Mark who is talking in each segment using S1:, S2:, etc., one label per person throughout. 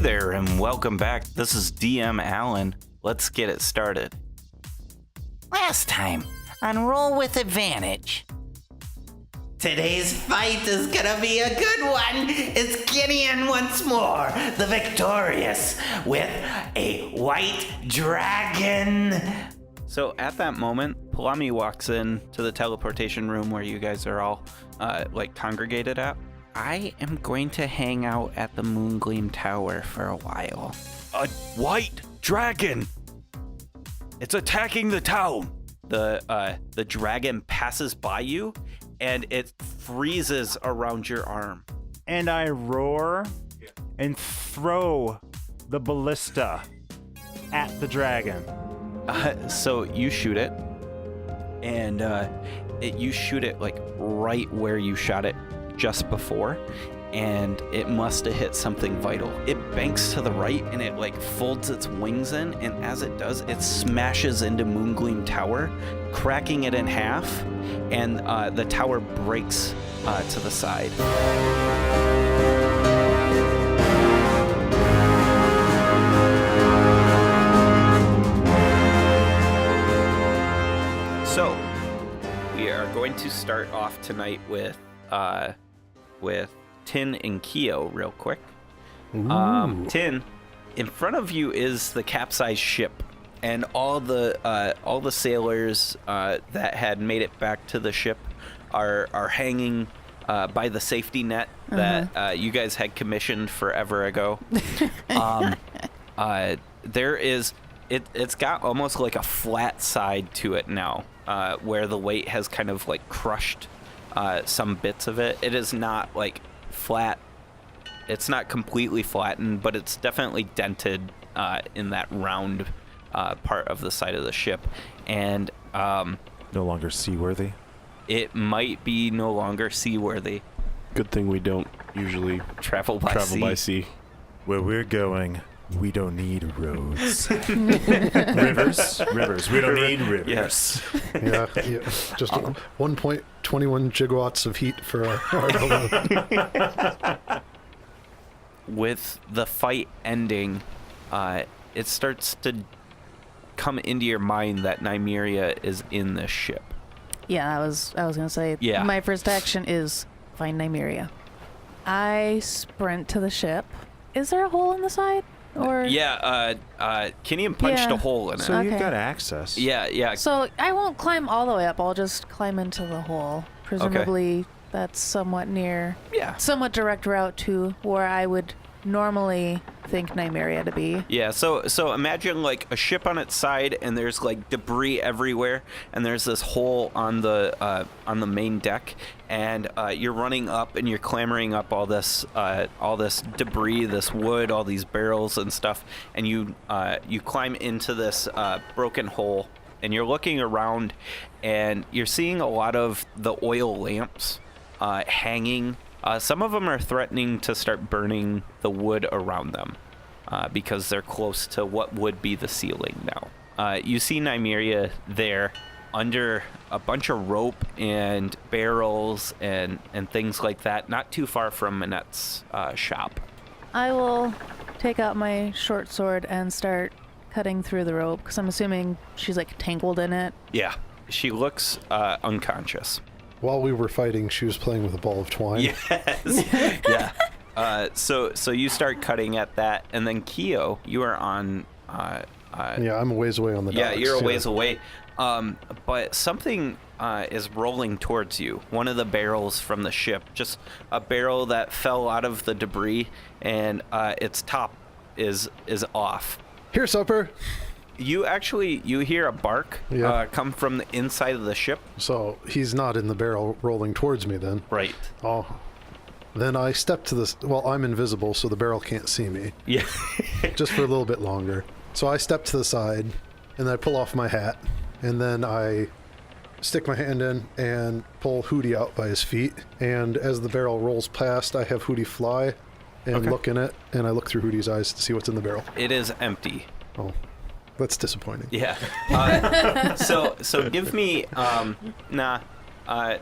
S1: there, and welcome back. This is DM Alan. Let's get it started.
S2: Last time on Roll with Advantage. Today's fight is gonna be a good one. It's Gideon once more, the victorious, with a white dragon.
S1: So at that moment, Palami walks in to the teleportation room where you guys are all congregated at. I am going to hang out at the Moongleam Tower for a while.
S3: A white dragon! It's attacking the town!
S1: The dragon passes by you, and it freezes around your arm.
S4: And I roar and throw the ballista at the dragon.
S1: So you shoot it, and you shoot it like right where you shot it just before, and it must have hit something vital. It banks to the right, and it like folds its wings in, and as it does, it smashes into Moongleam Tower, cracking it in half, and the tower breaks to the side. So, we are going to start off tonight with Tin and Keo real quick. Tin, in front of you is the capsized ship, and all the sailors that had made it back to the ship are hanging by the safety net that you guys had commissioned forever ago. It's got almost like a flat side to it now, where the weight has kind of like crushed some bits of it. It is not like flat. It's not completely flattened, but it's definitely dented in that round part of the side of the ship. And
S3: No longer seaworthy.
S1: it might be no longer seaworthy.
S3: Good thing we don't usually
S1: Travel by sea.
S3: Where we're going, we don't need roads. Rivers. We don't need rivers.
S1: Yes.
S5: Yeah, just 1.21 gigawatts of heat for our
S1: With the fight ending, it starts to come into your mind that Nymeria is in this ship.
S6: Yeah, I was gonna say.
S1: Yeah.
S6: My first action is find Nymeria. I sprint to the ship. Is there a hole in the side? Or
S1: Yeah, Kinian punched
S6: Yeah.
S1: a hole in it.
S3: So you've
S6: Okay.
S3: got access.
S1: Yeah.
S6: so I won't climb all the way up. I'll just climb into the hole. Presumably that's somewhat somewhat direct route to where I would normally think Nymeria to be.
S1: Yeah, so imagine like a ship on its side, and there's like debris everywhere, and there's this hole on the main deck, and you're running up and you're clambering up all this debris, this wood, all these barrels and stuff, and you climb into this broken hole, and you're looking around, and you're seeing a lot of the oil lamps hanging. Some of them are threatening to start burning the wood around them because they're close to what would be the ceiling now. You see Nymeria there under a bunch of rope and barrels and things like that, not too far from Manette's shop.
S6: I will take out my short sword and start cutting through the rope because I'm assuming she's like tangled in it.
S1: Yeah, she looks unconscious.
S5: While we were fighting, she was playing with a ball of twine.
S1: Yes. Yeah. So you start cutting at that, and then Keo, you are on.
S5: Yeah, I'm a ways away on the docks.
S1: Yeah, you're a ways away. But something is rolling towards you. One of the barrels from the ship, just a barrel that fell out of the debris, and its top is off.
S5: Here, supper.
S1: You hear a bark come from the inside of the ship.
S5: So he's not in the barrel rolling towards me then.
S1: Right.
S5: Oh. Then I step to this. Well, I'm invisible, so the barrel can't see me.
S1: Yeah.
S5: Just for a little bit longer. So I step to the side, and then I pull off my hat, and then I stick my hand in and pull Hootie out by his feet. And as the barrel rolls past, I have Hootie fly and look in it, and I look through Hootie's eyes to see what's in the barrel.
S1: It is empty.
S5: Oh. That's disappointing.
S1: Yeah. So give me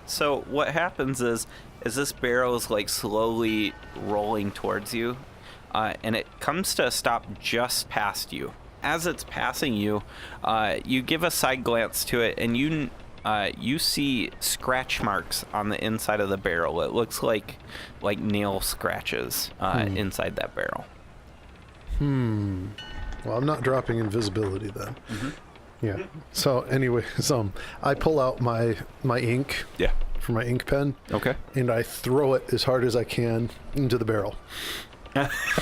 S1: so what happens is this barrel is like slowly rolling towards you. and it comes to a stop just past you. As it's passing you, you give a side glance to it, and you see scratch marks on the inside of the barrel. It looks like nail scratches inside that barrel.
S5: Well, I'm not dropping invisibility then. Yeah. So anyway, I pull out my ink.
S1: Yeah.
S5: For my ink pen.
S1: Okay.
S5: And I throw it as hard as I can into the barrel.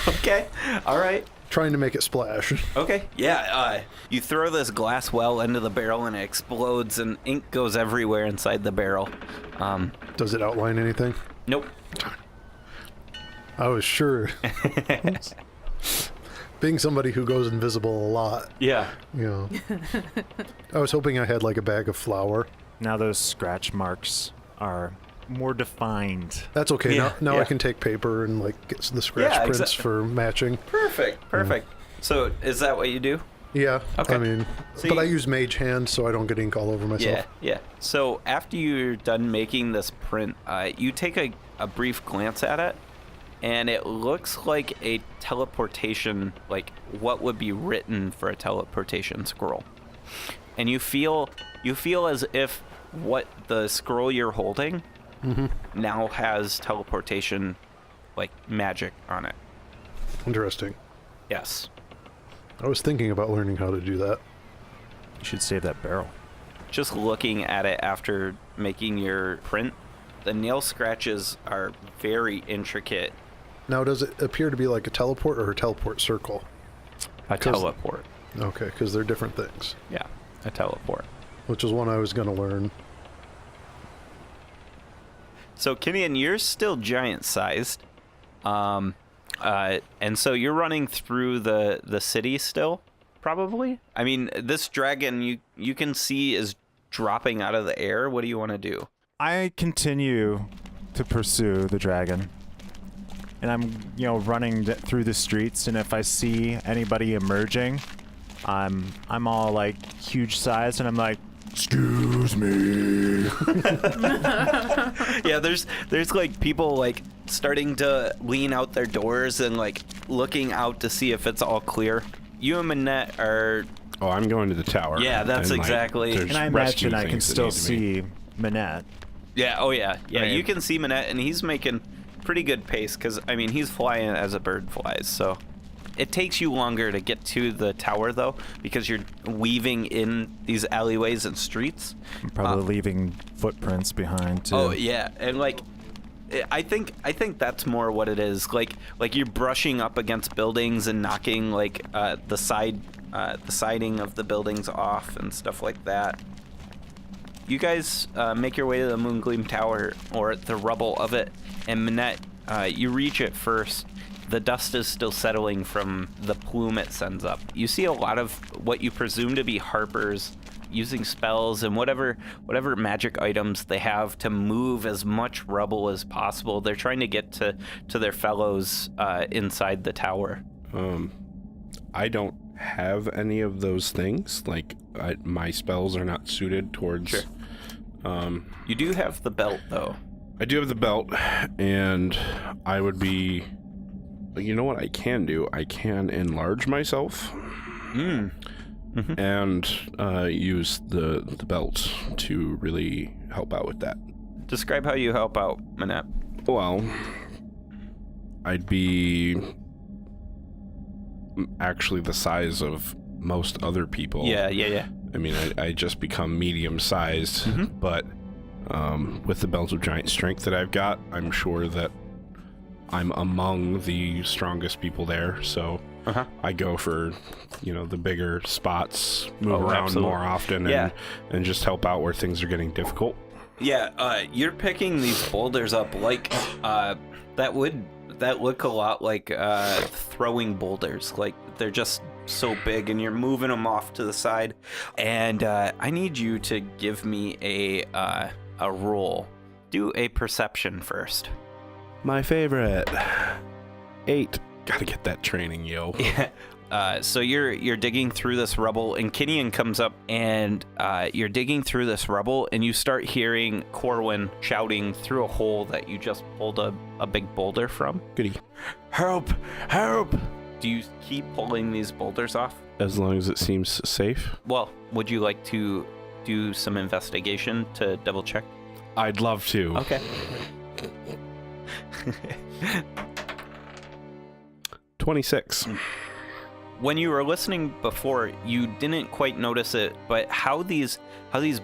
S1: Okay. All right.
S5: Trying to make it splash.
S1: Okay. Yeah. You throw this glass well into the barrel and it explodes and ink goes everywhere inside the barrel.
S5: Does it outline anything?
S1: Nope.
S5: I was sure. Being somebody who goes invisible a lot.
S1: Yeah.
S5: You know. I was hoping I had like a bag of flour.
S4: Now those scratch marks are more defined.
S5: That's okay.
S1: Yeah,
S5: Now
S1: yeah.
S5: I can take paper and like get the scratch prints for matching.
S1: Perfect. So is that what you do?
S5: Yeah.
S1: Okay.
S5: I mean,
S1: So
S5: but I use mage hand so I don't get ink all over myself.
S1: Yeah. So after you're done making this print, you take a brief glance at it, and it looks like a teleportation, like what would be written for a teleportation scroll. And you feel as if what the scroll you're holding now has teleportation, like magic on it.
S5: Interesting.
S1: Yes.
S5: I was thinking about learning how to do that.
S4: You should save that barrel.
S1: Just looking at it after making your print, the nail scratches are very intricate.
S5: Now, does it appear to be like a teleport or a teleport circle?
S1: A teleport.
S5: Okay, because they're different things,
S1: Yeah, a teleport.
S5: which is one I was going to learn.
S1: So, Kinian, you're still giant-sized. And so you're running through the city still, probably? I mean, this dragon you can see is dropping out of the air. What do you want to do?
S4: I continue to pursue the dragon. And I'm, running through the streets, and if I see anybody emerging, I'm all like huge size, and I'm like, "Excuse me."
S1: Yeah, there's like people like starting to lean out their doors and like looking out to see if it's all clear. You and Manette are.
S7: Oh, I'm going to the tower.
S1: Yeah, that's
S7: and,
S1: exactly.
S7: there's
S4: And I
S7: rescue
S4: imagine I can
S7: things that
S4: still
S7: need to be-
S4: see Manette.
S1: Yeah. Oh yeah. Yeah.
S7: Right.
S1: You can see Manette, and he's making pretty good pace because I mean he's flying as a bird flies. So it takes you longer to get to the tower though because you're weaving in these alleyways and streets.
S4: I'm probably leaving footprints behind too.
S1: Oh yeah, and like I think that's more what it is. Like you're brushing up against buildings and knocking like the siding of the buildings off and stuff like that. You guys make your way to the Moongleam Tower, or the rubble of it, and Manette, you reach it first. The dust is still settling from the plume it sends up. You see a lot of what you presume to be harpers using spells and whatever magic items they have to move as much rubble as possible. They're trying to get to their fellows inside the tower.
S7: I don't have any of those things. Like, my spells are not suited towards...
S1: Sure. You do have the belt, though.
S7: I do have the belt, and I would be... You know what I can do? I can enlarge myself and use the belt to really help out with that.
S1: Describe how you help out, Manette.
S7: Well, I'd be actually the size of most other people.
S1: Yeah.
S7: I mean, I just become medium-sized, but with the belt of giant strength that I've got, I'm sure that I'm among the strongest people there, so I go for, the bigger spots, move around
S1: absolutely.
S7: more often, and just help out where things are getting difficult.
S1: Yeah, you're picking these boulders up like that look a lot like throwing boulders. Like they're just so big, and you're moving them off to the side. And I need you to give me a roll. Do a perception first.
S7: My favorite. 8. Gotta get that training, yo.
S1: Yeah. So you're digging through this rubble, and Kinian comes up, and you're digging through this rubble, and you start hearing Corwin shouting through a hole that you just pulled a big boulder from.
S7: Goody.
S1: Help! Help! Do you keep pulling these boulders off?
S7: As long as it seems safe.
S1: Well, would you like to do some investigation to double check?
S7: I'd love to.
S1: Okay.
S7: 26.
S1: When you were listening before, you didn't quite notice it, but how these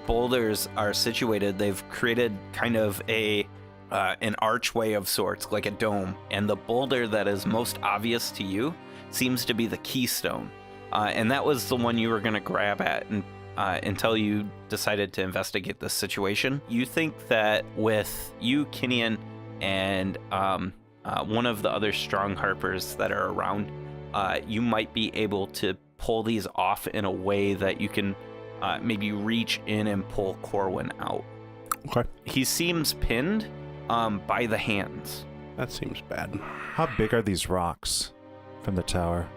S1: boulders are situated, they've created kind of an archway of sorts, like a dome, and the boulder that is most obvious to you seems to be the keystone, and that was the one you were going to grab at until you decided to investigate this situation. You think that with you, Kinian, and one of the other strong harpers that are around, you might be able to pull these off in a way that you can maybe reach in and pull Corwin out.
S7: Okay.
S1: He seems pinned by the hands.
S7: That seems bad.
S4: How big are these rocks from the tower?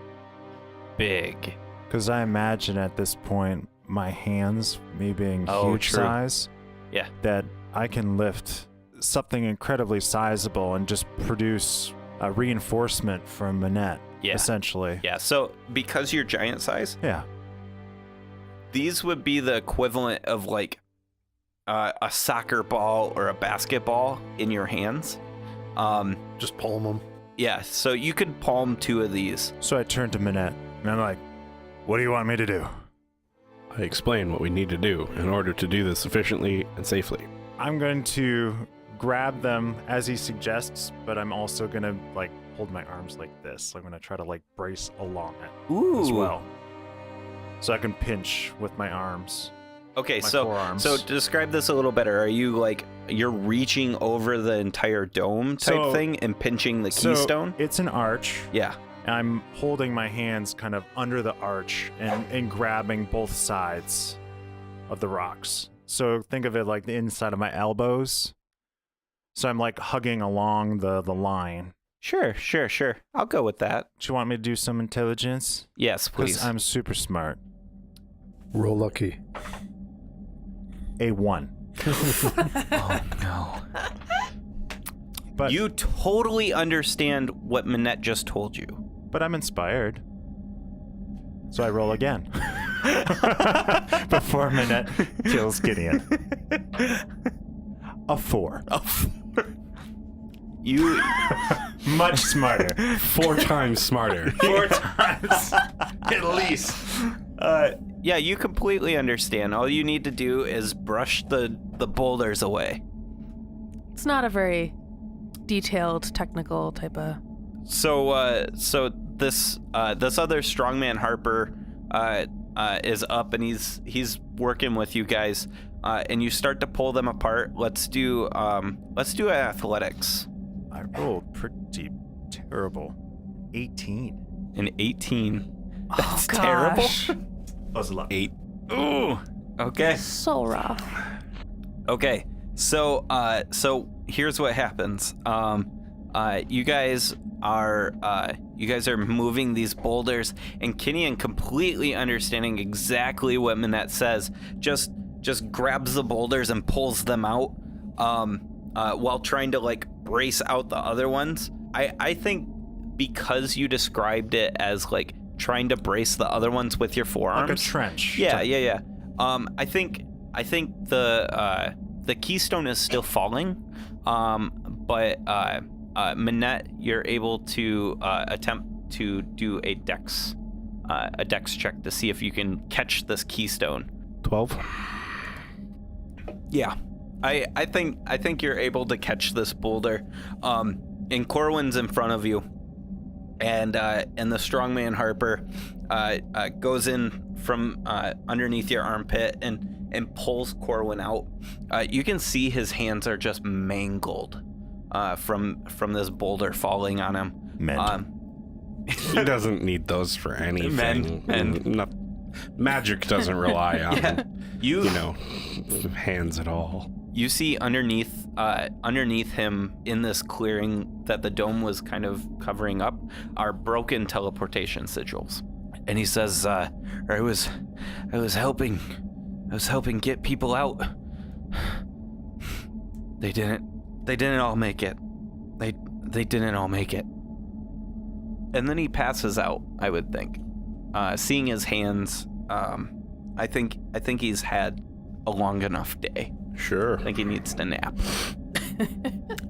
S1: Big.
S4: Because I imagine at this point, my hands, me being huge
S1: true.
S4: size,
S1: Yeah.
S4: that I can lift something incredibly sizable and just produce a reinforcement from Minette, essentially.
S1: Yeah, so because you're giant size,
S4: Yeah.
S1: these would be the equivalent of like a soccer ball or a basketball in your hands.
S5: Just palm them.
S1: Yeah, so you could palm 2 of these.
S4: So I turn to Minette, and I'm like, what do you want me to do?
S7: I explain what we need to do in order to do this efficiently and safely.
S4: I'm going to grab them as he suggests, but I'm also going to, like, hold my arms like this. I'm going to try to, like, brace along it as well. So I can pinch with my arms.
S1: Okay,
S4: My
S1: so
S4: forearms.
S1: so describe this a little better. Are you like you're reaching over the entire dome type thing and pinching the keystone?
S4: So it's an arch.
S1: Yeah.
S4: And I'm holding my hands kind of under the arch and grabbing both sides of the rocks. So think of it like the inside of my elbows. So I'm like hugging along the line.
S1: Sure. I'll go with that.
S4: Do you want me to do some intelligence?
S1: Yes, please.
S4: Because I'm super smart.
S5: Roll lucky.
S4: A1.
S1: Oh no.
S4: But
S1: You totally understand what Minette just told you.
S4: But I'm inspired. So I roll again. Before Minette kills Gideon. A 4.
S1: You
S4: Much smarter.
S7: 4 times smarter.
S4: 4 times. At least.
S1: yeah, you completely understand. All you need to do is brush the boulders away.
S6: It's not a very detailed, technical type of.
S1: So this other strongman Harper is up and he's working with you guys, and you start to pull them apart. Let's do athletics.
S4: I rolled pretty terrible. 18.
S1: An 18. That's
S6: gosh.
S1: terrible.
S4: Plus
S7: 8.
S1: Ooh. Okay.
S6: So rough.
S1: Okay. So here's what happens. You guys are moving these boulders, and Kinian, completely understanding exactly what Minette says, just grabs the boulders and pulls them out, while trying to like brace out the other ones. I think because you described it as like trying to brace the other ones with your forearms,
S4: like a trench.
S1: Yeah. I think the keystone is still falling, but Minette, you're able to attempt to do a dex check to see if you can catch this keystone.
S7: 12.
S1: Yeah, I think you're able to catch this boulder. And Corwin's in front of you, and the strongman Harper goes in from underneath your armpit and pulls Corwin out. You can see his hands are just mangled from this boulder falling on him.
S7: He doesn't need those for anything. Magic doesn't rely on hands at all.
S1: You see underneath him in this clearing that the dome was kind of covering up are broken teleportation sigils. and he says, I was helping get people out. They didn't all make it. They didn't all make it. And then he passes out, I would think. Seeing his hands, I think he's had a long enough day.
S7: Sure.
S1: I think he needs to nap.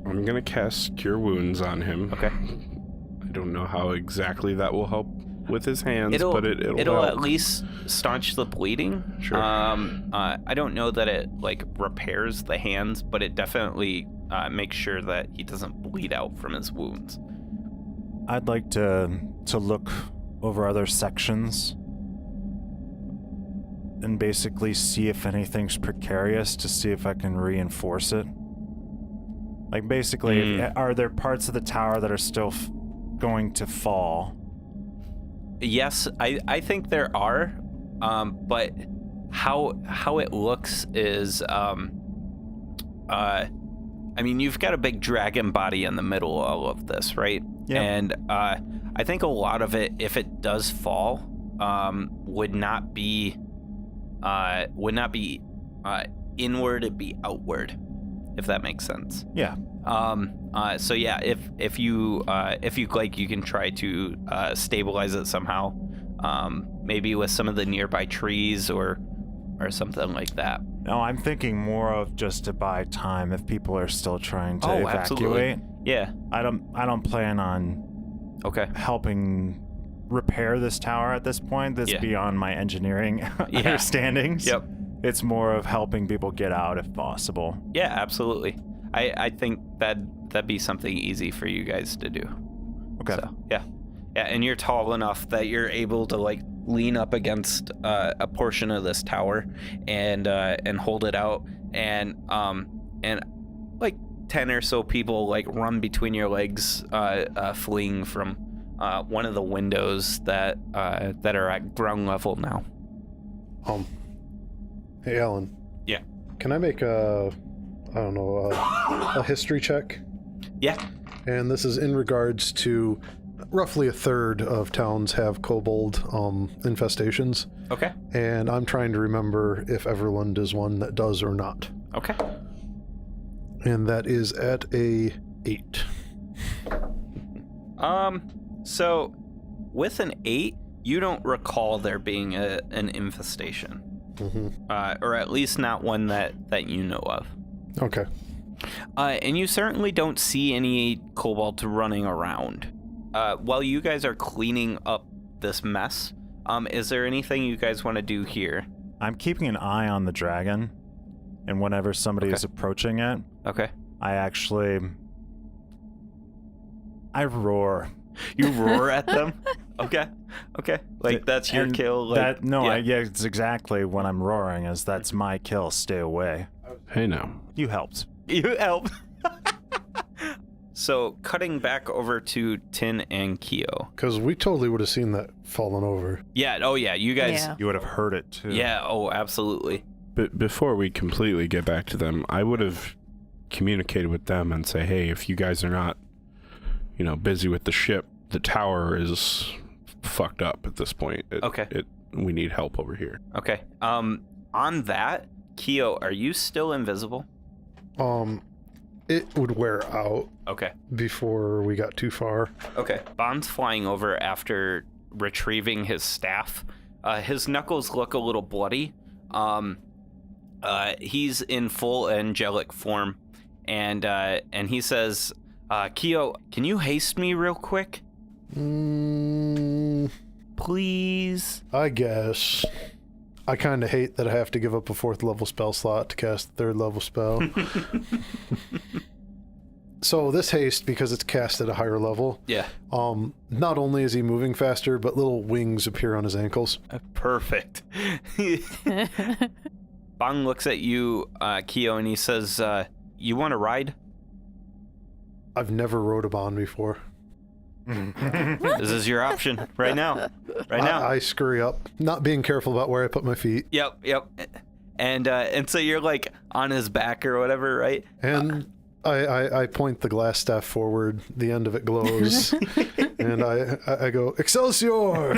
S7: I'm gonna cast Cure Wounds on him.
S1: Okay.
S7: I don't know how exactly that will help with his hands, but it'll
S1: it'll
S7: help.
S1: at least staunch the bleeding.
S7: Sure.
S1: I don't know that it like repairs the hands, but it definitely makes sure that he doesn't bleed out from his wounds.
S4: I'd like to look over other sections and basically see if anything's precarious to see if I can reinforce it. Like basically, are there parts of the tower that are still going to fall?
S1: Yes, I think there are, but how it looks is, I mean, you've got a big dragon body in the middle of all of this, right?
S4: Yeah.
S1: And I think a lot of it, if it does fall, would not be inward, it'd be outward, if that makes sense.
S4: Yeah.
S1: So yeah, if you like, you can try to stabilize it somehow, maybe with some of the nearby trees or something like that.
S4: No, I'm thinking more of just to buy time if people are still trying to evacuate.
S1: Absolutely. Yeah.
S4: I don't plan on helping repair this tower at this point. That's beyond my engineering understandings.
S1: Yep.
S4: It's more of helping people get out if possible.
S1: Yeah, absolutely. I think that'd be something easy for you guys to do.
S4: Okay.
S1: So, yeah, and you're tall enough that you're able to like lean up against a portion of this tower and hold it out, and like 10 or so people like run between your legs, fleeing from one of the windows that are at ground level now.
S5: Hey, Alan.
S1: Yeah.
S5: Can I make a history check?
S1: Yeah.
S5: And this is in regards to roughly a third of towns have kobold infestations.
S1: Okay.
S5: And I'm trying to remember if Everland is one that does or not.
S1: Okay.
S5: And that is at a 8.
S1: So with an 8, you don't recall there being an infestation. Mm-hmm. Or at least not one that you know of.
S5: Okay.
S1: And you certainly don't see any kobolds running around. While you guys are cleaning up this mess, is there anything you guys want to do here?
S4: I'm keeping an eye on the dragon, and whenever somebody is approaching it, I roar.
S1: You roar at them? Okay. Like that's your kill. Like,
S4: it's exactly when I'm roaring. That's my kill. Stay away.
S7: Hey, now.
S4: You helped.
S1: You helped. So cutting back over to Tin and Keo.
S5: Because we totally would have seen that falling over.
S1: Yeah. Oh yeah. You guys.
S6: Yeah.
S4: You would have heard it too.
S1: Yeah. Oh, absolutely.
S7: But before we completely get back to them, I would have communicated with them and say, hey, if you guys are not, busy with the ship, the tower is fucked up at this point. We need help over here.
S1: Okay. On that, Keo, are you still invisible?
S5: It would wear out.
S1: Okay.
S5: Before we got too far.
S1: Okay. Bond's flying over after retrieving his staff. His knuckles look a little bloody. He's in full angelic form, and he says, Keo, can you haste me real quick? Please?
S5: I guess. I kind of hate that I have to give up a 4th level spell slot to cast a 3rd level spell. So this haste, because it's cast at a higher level, not only is he moving faster, but little wings appear on his ankles.
S1: Perfect. Bong looks at you, Keo, and he says, you want to ride?
S5: I've never rode a Bond before.
S1: This is your option right now.
S5: I scurry up, not being careful about where I put my feet.
S1: Yep. And so you're like on his back or whatever, right?
S5: And I point the glass staff forward. The end of it glows, and And I go, Excelsior!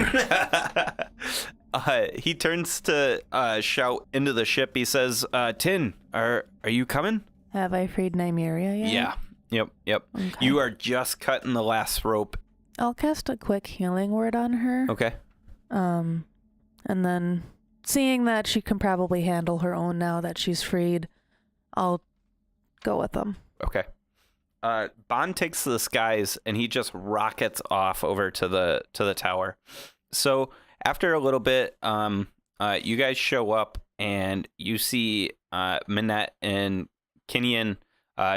S1: He turns to shout into the ship. He says, Tin, are you coming?
S6: Have I freed Nymeria yet?
S1: Yeah. Yep.
S6: Okay.
S1: You are just cutting the last rope.
S6: I'll cast a quick healing word on her.
S1: Okay.
S6: And then, seeing that she can probably handle her own now that she's freed, I'll go with them.
S1: Okay. Bond takes to the skies and he just rockets off over to the tower. So after a little bit, you guys show up and you see Minette and Kinyan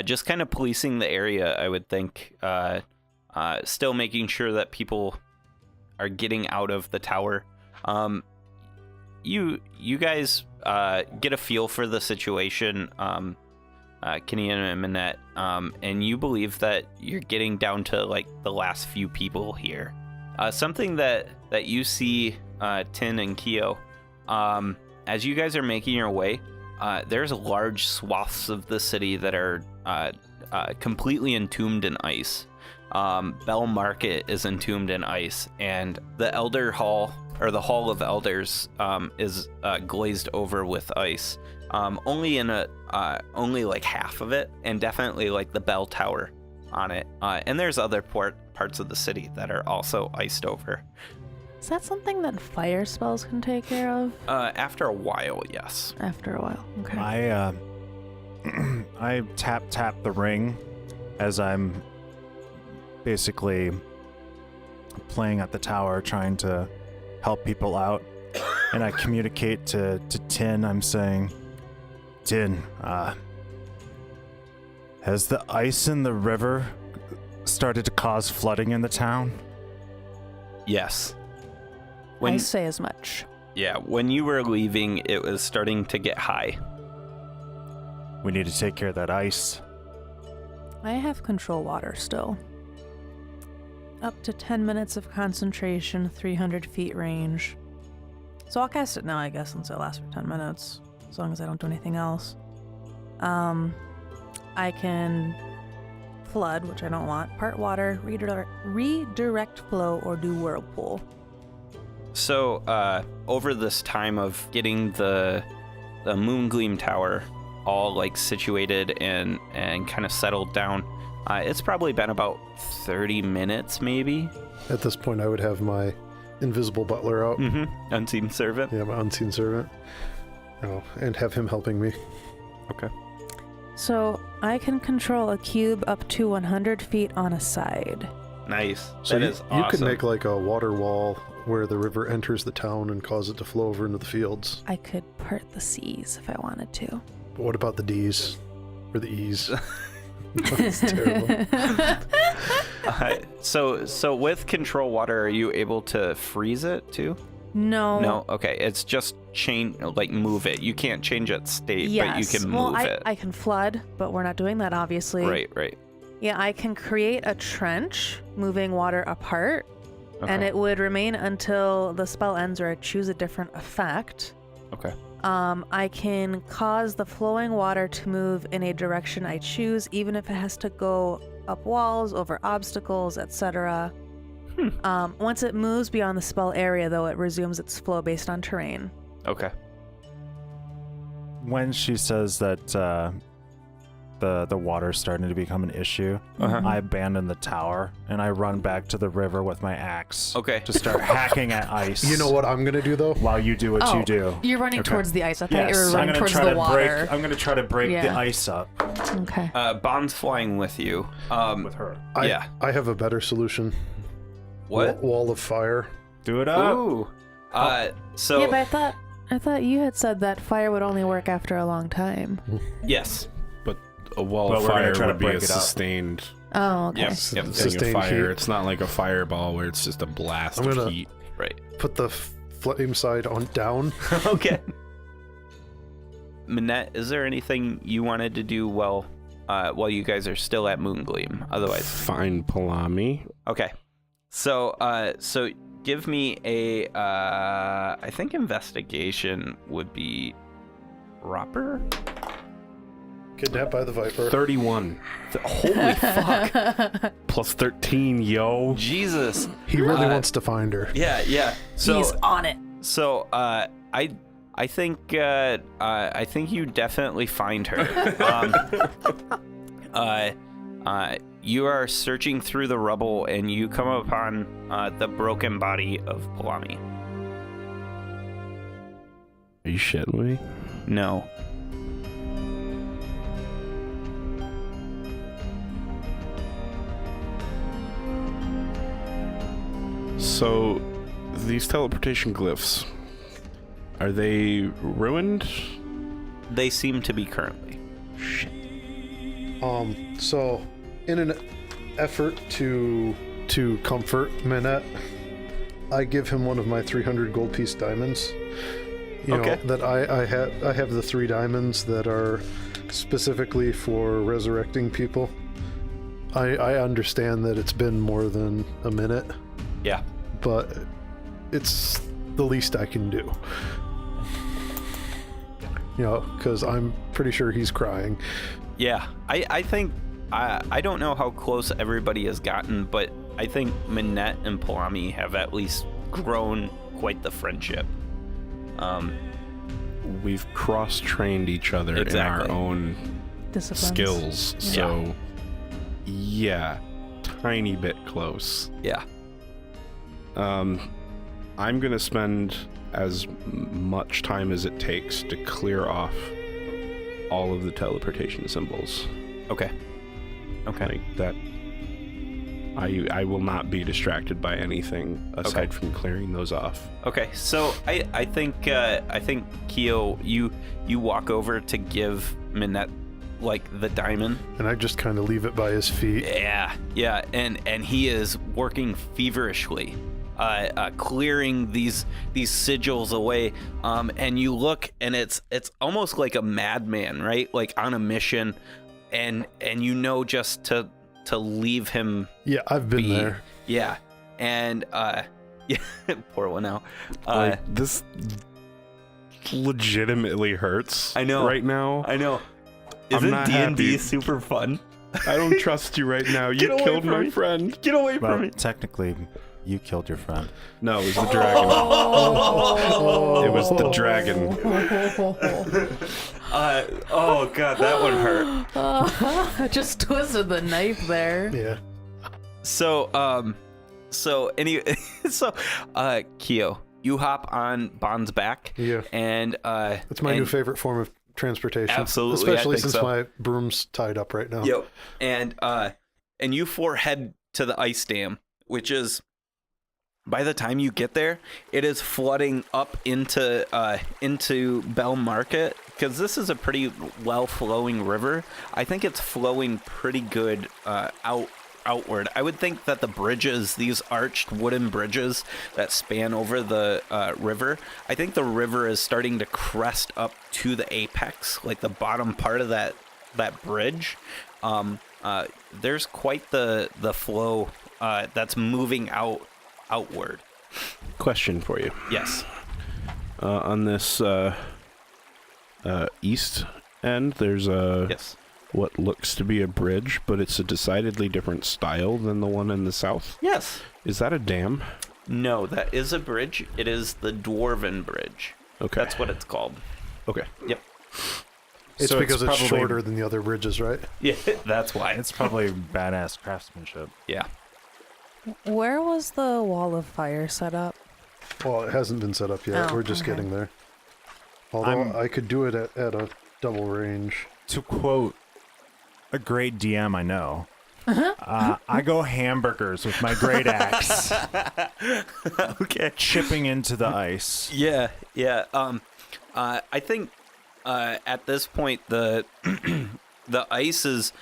S1: just kind of policing the area, I would think. Still making sure that people are getting out of the tower. You guys get a feel for the situation, Kinyan and Minette, and you believe that you're getting down to like the last few people here. Something that you see, Tin and Kyo, as you guys are making your way, there's large swaths of the city that are completely entombed in ice. Bell Market is entombed in ice, and the Elder Hall, or the Hall of Elders, is glazed over with ice. Only like half of it, and definitely like the bell tower on it. And there's other parts of the city that are also iced over.
S6: Is that something that fire spells can take care of?
S1: After a while, yes.
S6: After a while, okay.
S4: I tap the ring as I'm basically playing at the tower, trying to help people out, and I communicate to Tin. I'm saying, Tin, has the ice in the river started to cause flooding in the town?
S1: Yes.
S6: I say as much.
S1: Yeah, when you were leaving, it was starting to get high.
S4: We need to take care of that ice.
S6: I have control water still. Up to 10 minutes of concentration, 300 feet range. So I'll cast it now, I guess, since it lasts for 10 minutes. As long as I don't do anything else. I can flood, which I don't want. Part water, redirect flow, or do whirlpool.
S1: So, over this time of getting the Moongleam Tower all like situated and kind of settled down, it's probably been about 30 minutes, maybe.
S5: At this point, I would have my invisible butler out.
S1: Mm-hmm. Unseen servant.
S5: Yeah, my unseen servant. Oh, and have him helping me.
S1: Okay.
S6: So I can control a cube up to 100 feet on a side.
S1: Nice.
S5: So
S1: that
S5: you,
S1: is awesome.
S5: you could make like a water wall where the river enters the town and cause it to flow over into the fields.
S6: I could part the seas if I wanted to.
S5: But what about the D's? Or the E's? That's terrible.
S1: So with control water, are you able to freeze it too? No. Okay. It's just move it. You can't change its state, but you can move it.
S6: I can flood, but we're not doing that, obviously.
S1: Right.
S6: Yeah, I can create a trench, moving water apart, and it would remain until the spell ends or I choose a different effect.
S1: Okay.
S6: I can cause the flowing water to move in a direction I choose, even if it has to go up walls, over obstacles, etc. Once it moves beyond the spell area, though, it resumes its flow based on terrain.
S1: Okay.
S4: When she says that the water's starting to become an issue, I abandon the tower and I run back to the river with my axe.
S1: Okay.
S4: To start hacking at ice.
S5: You know what I'm going to do, though?
S4: While you do what you do.
S6: You're running towards the ice. I thought you were
S4: Yes,
S6: running towards the water.
S4: I'm going to try to break the ice up.
S6: Okay.
S1: Bond's flying with you.
S4: With her.
S5: I have a better solution.
S1: What?
S5: Wall of fire.
S4: Do it up.
S1: Ooh. So.
S6: Yeah, but I thought you had said that fire would only work after a long time.
S1: Yes.
S7: But a wall of
S4: we're gonna
S7: fire
S4: try to
S7: would be
S4: break
S7: a
S4: it up.
S7: sustained
S6: Oh, okay.
S1: Yep.
S7: thing of
S5: Sustained
S7: fire.
S5: heat.
S7: It's not like a fireball where it's just a blast
S5: I'm
S7: of
S5: gonna-
S7: heat.
S1: Right.
S5: Put the flame side on down.
S1: Okay. Minette, is there anything you wanted to do while you guys are still at Moongleam? Otherwise,
S7: Find Palami.
S1: okay. So give me a I think investigation would be proper.
S5: Kidnapped by the Viper.
S7: 31.
S1: Holy fuck.
S7: Plus 13, yo.
S1: Jesus.
S5: He really wants to find her.
S1: Yeah. So,
S6: He's on it.
S1: So, I think you definitely find her. You are searching through the rubble, and you come upon the broken body of Palami.
S7: Are you shitting me?
S1: No.
S7: So, these teleportation glyphs, are they ruined?
S1: They seem to be currently.
S5: So, in an effort to comfort Minette, I give him one of my 300 gold piece diamonds. You know, that I have the 3 diamonds that are specifically for resurrecting people. I understand that it's been more than a minute.
S1: Yeah.
S5: But it's the least I can do. You know, because I'm pretty sure he's crying.
S1: Yeah. I think I don't know how close everybody has gotten, but I think Minette and Palami have at least grown quite the friendship.
S7: We've cross-trained each other in our own
S6: Disciplines.
S7: skills, so yeah, tiny bit close.
S1: Yeah.
S7: I'm gonna spend as much time as it takes to clear off all of the teleportation symbols.
S1: Okay.
S7: Like that. I will not be distracted by anything aside from clearing those off.
S1: Okay, so I think Keo, you walk over to give Minette like the diamond,
S5: And I just kind of leave it by his feet.
S1: Yeah, and he is working feverishly, clearing these sigils away. And you look, and it's almost like a madman, right? Like on a mission, and you know just to leave him.
S5: Yeah, I've been there.
S1: Yeah, and yeah, pour one out.
S7: Like, this legitimately hurts.
S1: I know
S7: right now.
S1: I know.
S7: I'm
S1: Isn't
S7: not
S1: D&D
S7: happy.
S1: super fun?
S7: I don't trust you right now. You
S1: away
S7: killed
S1: from
S7: my
S1: me.
S7: friend.
S1: Get away
S4: Well,
S1: from me.
S4: technically, you killed your friend.
S7: No, it was the dragon. It was the dragon.
S1: Oh god, that one hurt.
S6: I just twisted the knife there.
S5: Yeah.
S1: So Keo, you hop on Bond's back.
S5: Yeah.
S1: And
S5: It's my new favorite form of transportation.
S1: Absolutely, I
S5: Especially
S1: think
S5: since
S1: so.
S5: my broom's tied up right now.
S1: Yep. And you 4 head to the ice dam, which is, by the time you get there, it is flooding up into Bell Market, because this is a pretty well-flowing river. I think it's flowing pretty good outward. I would think that the bridges, these arched wooden bridges that span over the river, I think the river is starting to crest up to the apex, like the bottom part of that bridge. There's quite the flow that's moving outward.
S7: Question for you.
S1: Yes.
S7: On this east end, there's
S1: Yes.
S7: what looks to be a bridge, but it's a decidedly different style than the one in the south.
S1: Yes.
S7: Is that a dam?
S1: No, that is a bridge. It is the Dwarven Bridge.
S7: Okay.
S1: That's what it's called.
S7: Okay.
S1: Yep.
S5: It's
S4: So
S5: because it's
S4: probably-
S5: shorter than the other bridges, right?
S1: Yeah, that's why.
S4: It's probably badass craftsmanship.
S1: Yeah.
S6: Where was the wall of fire set up?
S5: Well, it hasn't been set up yet.
S6: Oh,
S5: We're just
S6: okay.
S5: getting there. Although I could do it at a double range.
S4: To quote a great DM I know, I go hamburgers with my great axe,
S1: Okay.
S4: chipping into the ice.
S1: Yeah. I think at this point the the ice is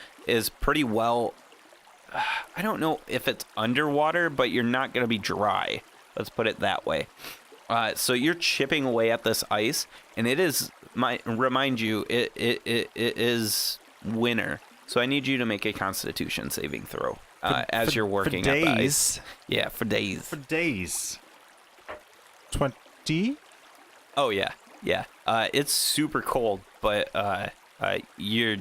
S1: pretty well. I don't know if it's underwater, but you're not going to be dry. Let's put it that way. So you're chipping away at this ice, and it is remind you it is winter. So I need you to make a Constitution saving throw as you're working
S4: for
S1: at the ice.
S4: days.
S1: Yeah, for days.
S4: For days. 20?
S1: Oh yeah. It's super cold, but you're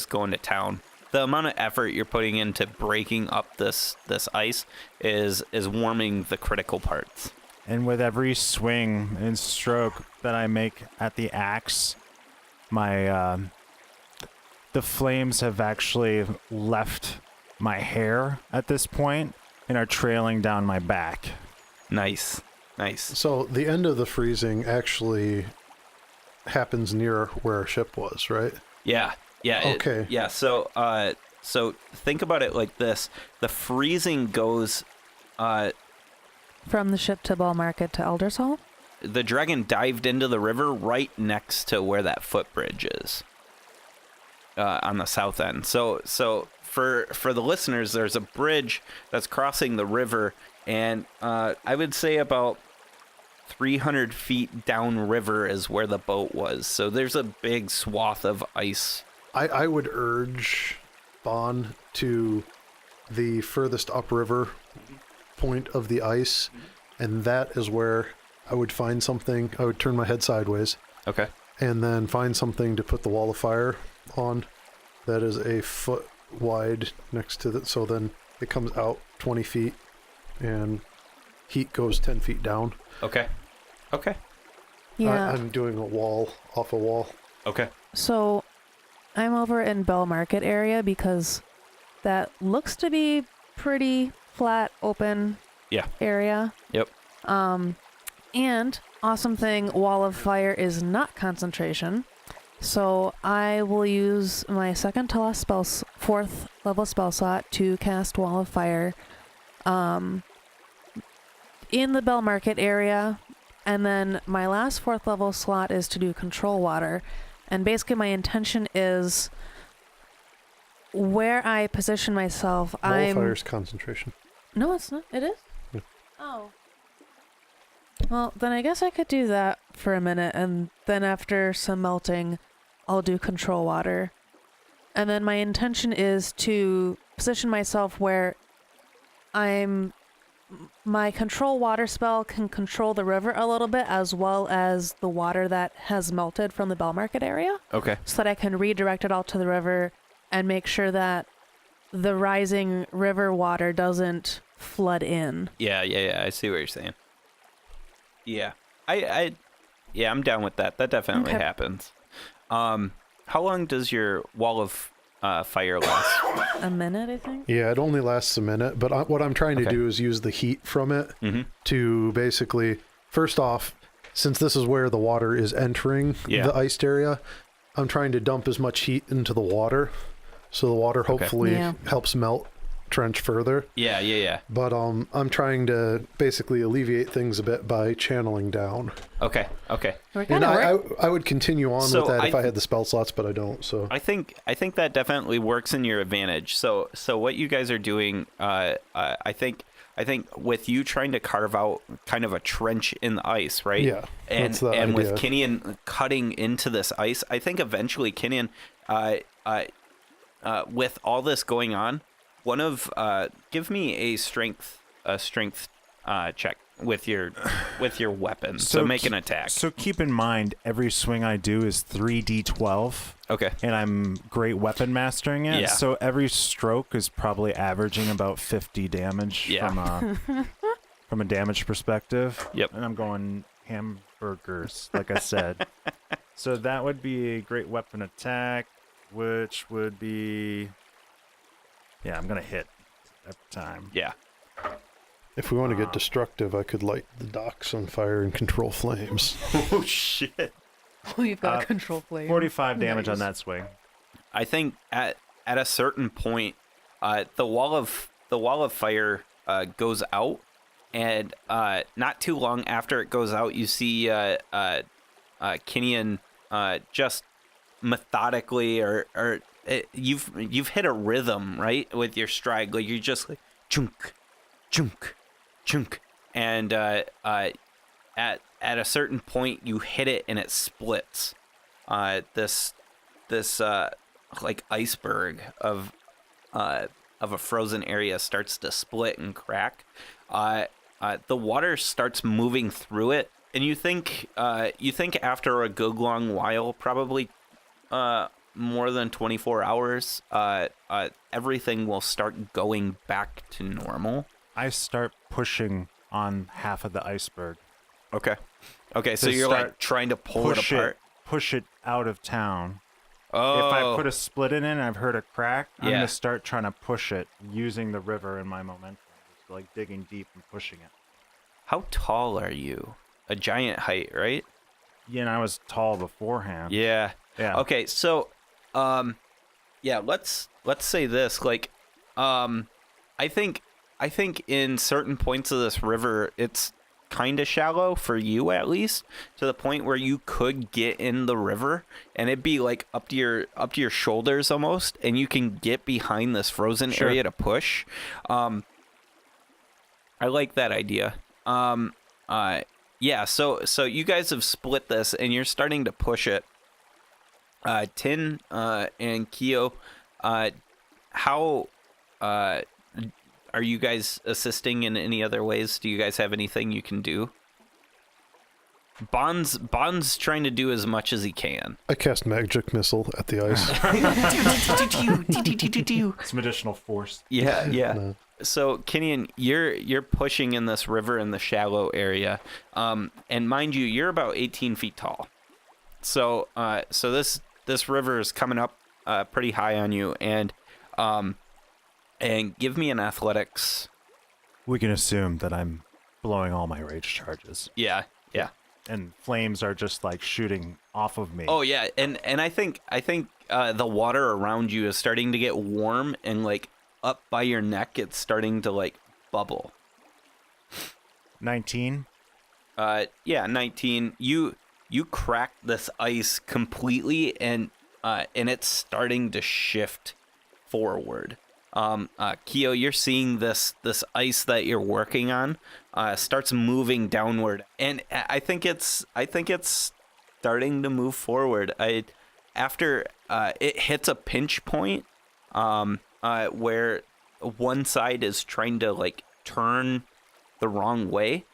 S1: going to town. The amount of effort you're putting into breaking up this ice is warming the critical parts.
S4: And with every swing and stroke that I make at the axe, my the flames have actually left my hair at this point and are trailing down my back.
S1: Nice.
S5: So the end of the freezing actually happens near where our ship was, right?
S1: Yeah.
S5: Okay.
S1: So think about it like this: the freezing goes.
S6: From the ship to Bell Market to Elder's Hall?
S1: The dragon dived into the river right next to where that footbridge is. On the south end. So for the listeners, there's a bridge that's crossing the river, and I would say about 300 feet downriver is where the boat was. So there's a big swath of ice.
S5: I would urge Bon to the furthest upriver point of the ice, and that is where I would find something. I would turn my head sideways.
S1: Okay.
S5: And then find something to put the wall of fire on that is a foot wide next to it. So then it comes out 20 feet and heat goes 10 feet down.
S1: Okay.
S6: Yeah.
S5: I'm doing a wall off a wall.
S1: Okay.
S6: So I'm over in Bell Market area because that looks to be pretty flat, open area.
S1: Yep.
S6: And awesome thing, Wall of Fire is not concentration. So I will use my second to last fourth level spell slot to cast Wall of Fire in the Bell Market area. And then my last fourth level slot is to do Control Water. And basically my intention is where I position myself,
S5: Wall of Fire's concentration.
S6: No, it's not. It is?
S5: Yeah.
S6: Oh. Well, then I guess I could do that for a minute, and then after some melting, I'll do Control Water. And then my intention is to position myself where my Control Water spell can control the river a little bit, as well as the water that has melted from the Bell Market area.
S1: Okay.
S6: So that I can redirect it all to the river and make sure that the rising river water doesn't flood in.
S1: Yeah. I see what you're saying. Yeah. I'm down with that. That definitely happens. How long does your wall of fire last?
S6: A minute, I think.
S5: Yeah, it only lasts a minute, but what I'm trying to do is use the heat from it to basically, first off, since this is where the water is entering the iced area, I'm trying to dump as much heat into the water, so the water hopefully helps melt trench further.
S1: Yeah.
S5: But I'm trying to basically alleviate things a bit by channeling down.
S1: Okay.
S5: And I would continue on with that if I had the spell slots, but I don't. So
S1: I think that definitely works in your advantage. So what you guys are doing, I think with you trying to carve out kind of a trench in the ice, right?
S5: Yeah.
S1: And
S5: that's the
S1: and with
S5: idea.
S1: Kinian cutting into this ice, I think eventually Kinian, with all this going on, give me a strength check with your weapon. So make an attack.
S4: So keep in mind, every swing I do is 3d12.
S1: Okay.
S4: And I'm great weapon mastering it.
S1: Yeah.
S4: So every stroke is probably averaging about 50 damage from a damage perspective.
S1: Yep.
S4: And I'm going hamburgers, like I said. So that would be a great weapon attack, which would be... Yeah, I'm going to hit every time.
S1: Yeah.
S5: if we want to get destructive, I could light the docks on fire and control flames.
S1: Oh shit!
S6: You've got a control flame.
S4: 45 damage on that swing.
S1: I think at a certain point, the wall of fire goes out, and not too long after it goes out, you see Kinian just methodically, you've hit a rhythm, right, with your stride. Like you're just like chunk, chunk, chunk, and at a certain point you hit it and it splits. This like iceberg of a frozen area starts to split and crack. The water starts moving through it, and you think after a good long while, probably more than 24 hours, everything will start going back to normal.
S4: I start pushing on half of the iceberg.
S1: Okay. Okay, so you're like trying to pull it apart.
S4: Push it out of town.
S1: Oh.
S4: If I put a split in it and I've heard a crack, I'm
S1: Yeah.
S4: going to start trying to push it using the river and my momentum. Just like digging deep and pushing it.
S1: How tall are you? A giant height, right?
S4: Yeah, and I was tall beforehand.
S1: Yeah.
S4: Yeah.
S1: Okay, so yeah, let's say this, like I think in certain points of this river it's kind of shallow for you, at least, to the point where you could get in the river and it'd be like up to your shoulders almost, and you can get behind this frozen area to push. I like that idea. Yeah, so you guys have split this and you're starting to push it. Tin and Kyo, how are you guys assisting in any other ways? Do you guys have anything you can do? Bond's trying to do as much as he can.
S5: I cast magic missile at the ice.
S4: Some additional force.
S1: Yeah.
S5: No.
S1: So Kenyon, you're pushing in this river in the shallow area, and mind you, you're about 18 feet tall. So this river is coming up pretty high on you, and give me an athletics.
S4: We can assume that I'm blowing all my rage charges.
S1: Yeah.
S4: And flames are just like shooting off of me.
S1: Oh yeah, and I think the water around you is starting to get warm, and like up by your neck, it's starting to like bubble.
S4: 19.
S1: Yeah, 19. You crack this ice completely, and it's starting to shift forward. Kyo, you're seeing this ice that you're working on starts moving downward, and I think it's starting to move forward. After it hits a pinch point, where one side is trying to like turn the wrong way.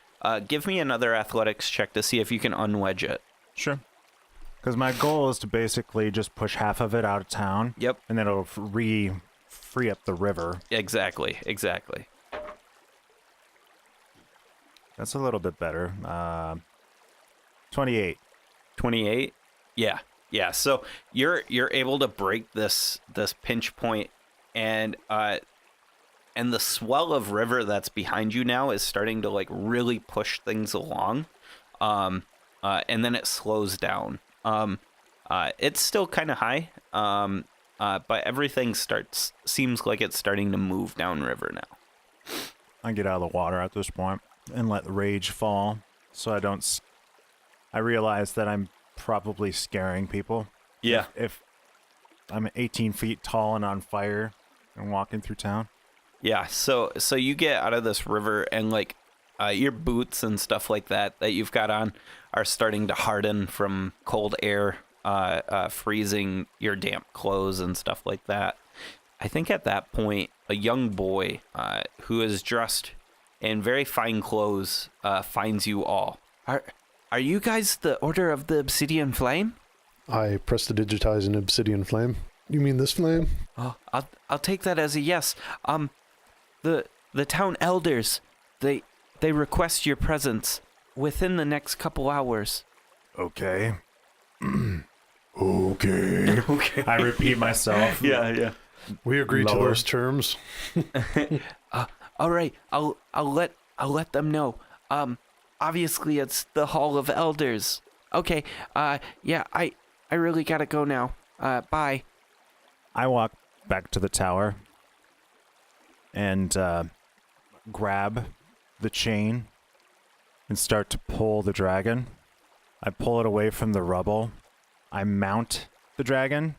S1: Give me another athletics check to see if you can unwedge it.
S4: Sure. Because my goal is to basically just push half of it out of town.
S1: Yep.
S4: And then it'll free up the river.
S1: Exactly.
S4: That's a little bit better. 28.
S1: 28. Yeah. So you're able to break this pinch point, and the swell of river that's behind you now is starting to like really push things along, and then it slows down. It's still kind of high, but everything seems like it's starting to move downriver now.
S4: I get out of the water at this point and let the rage fall, so I realize that I'm probably scaring people.
S1: Yeah.
S4: If I'm 18 feet tall and on fire and walking through town.
S1: Yeah, so you get out of this river, and like your boots and stuff like that you've got on are starting to harden from cold air, freezing your damp clothes and stuff like that. I think at that point, a young boy who is dressed in very fine clothes finds you all. Are you guys the Order of the Obsidian Flame?
S5: I press to digitize an obsidian flame. You mean this flame?
S1: Oh, I'll take that as a yes. The town elders, they request your presence within the next couple hours.
S4: Okay.
S5: Okay.
S1: Okay.
S4: I repeat myself.
S1: Yeah.
S5: We agreed to
S4: Lower.
S5: those terms.
S1: All right. I'll let them know. Obviously it's the Hall of Elders. Okay. Yeah. I really gotta go now. Bye.
S4: I walk back to the tower and grab the chain and start to pull the dragon. I pull it away from the rubble. I mount the dragon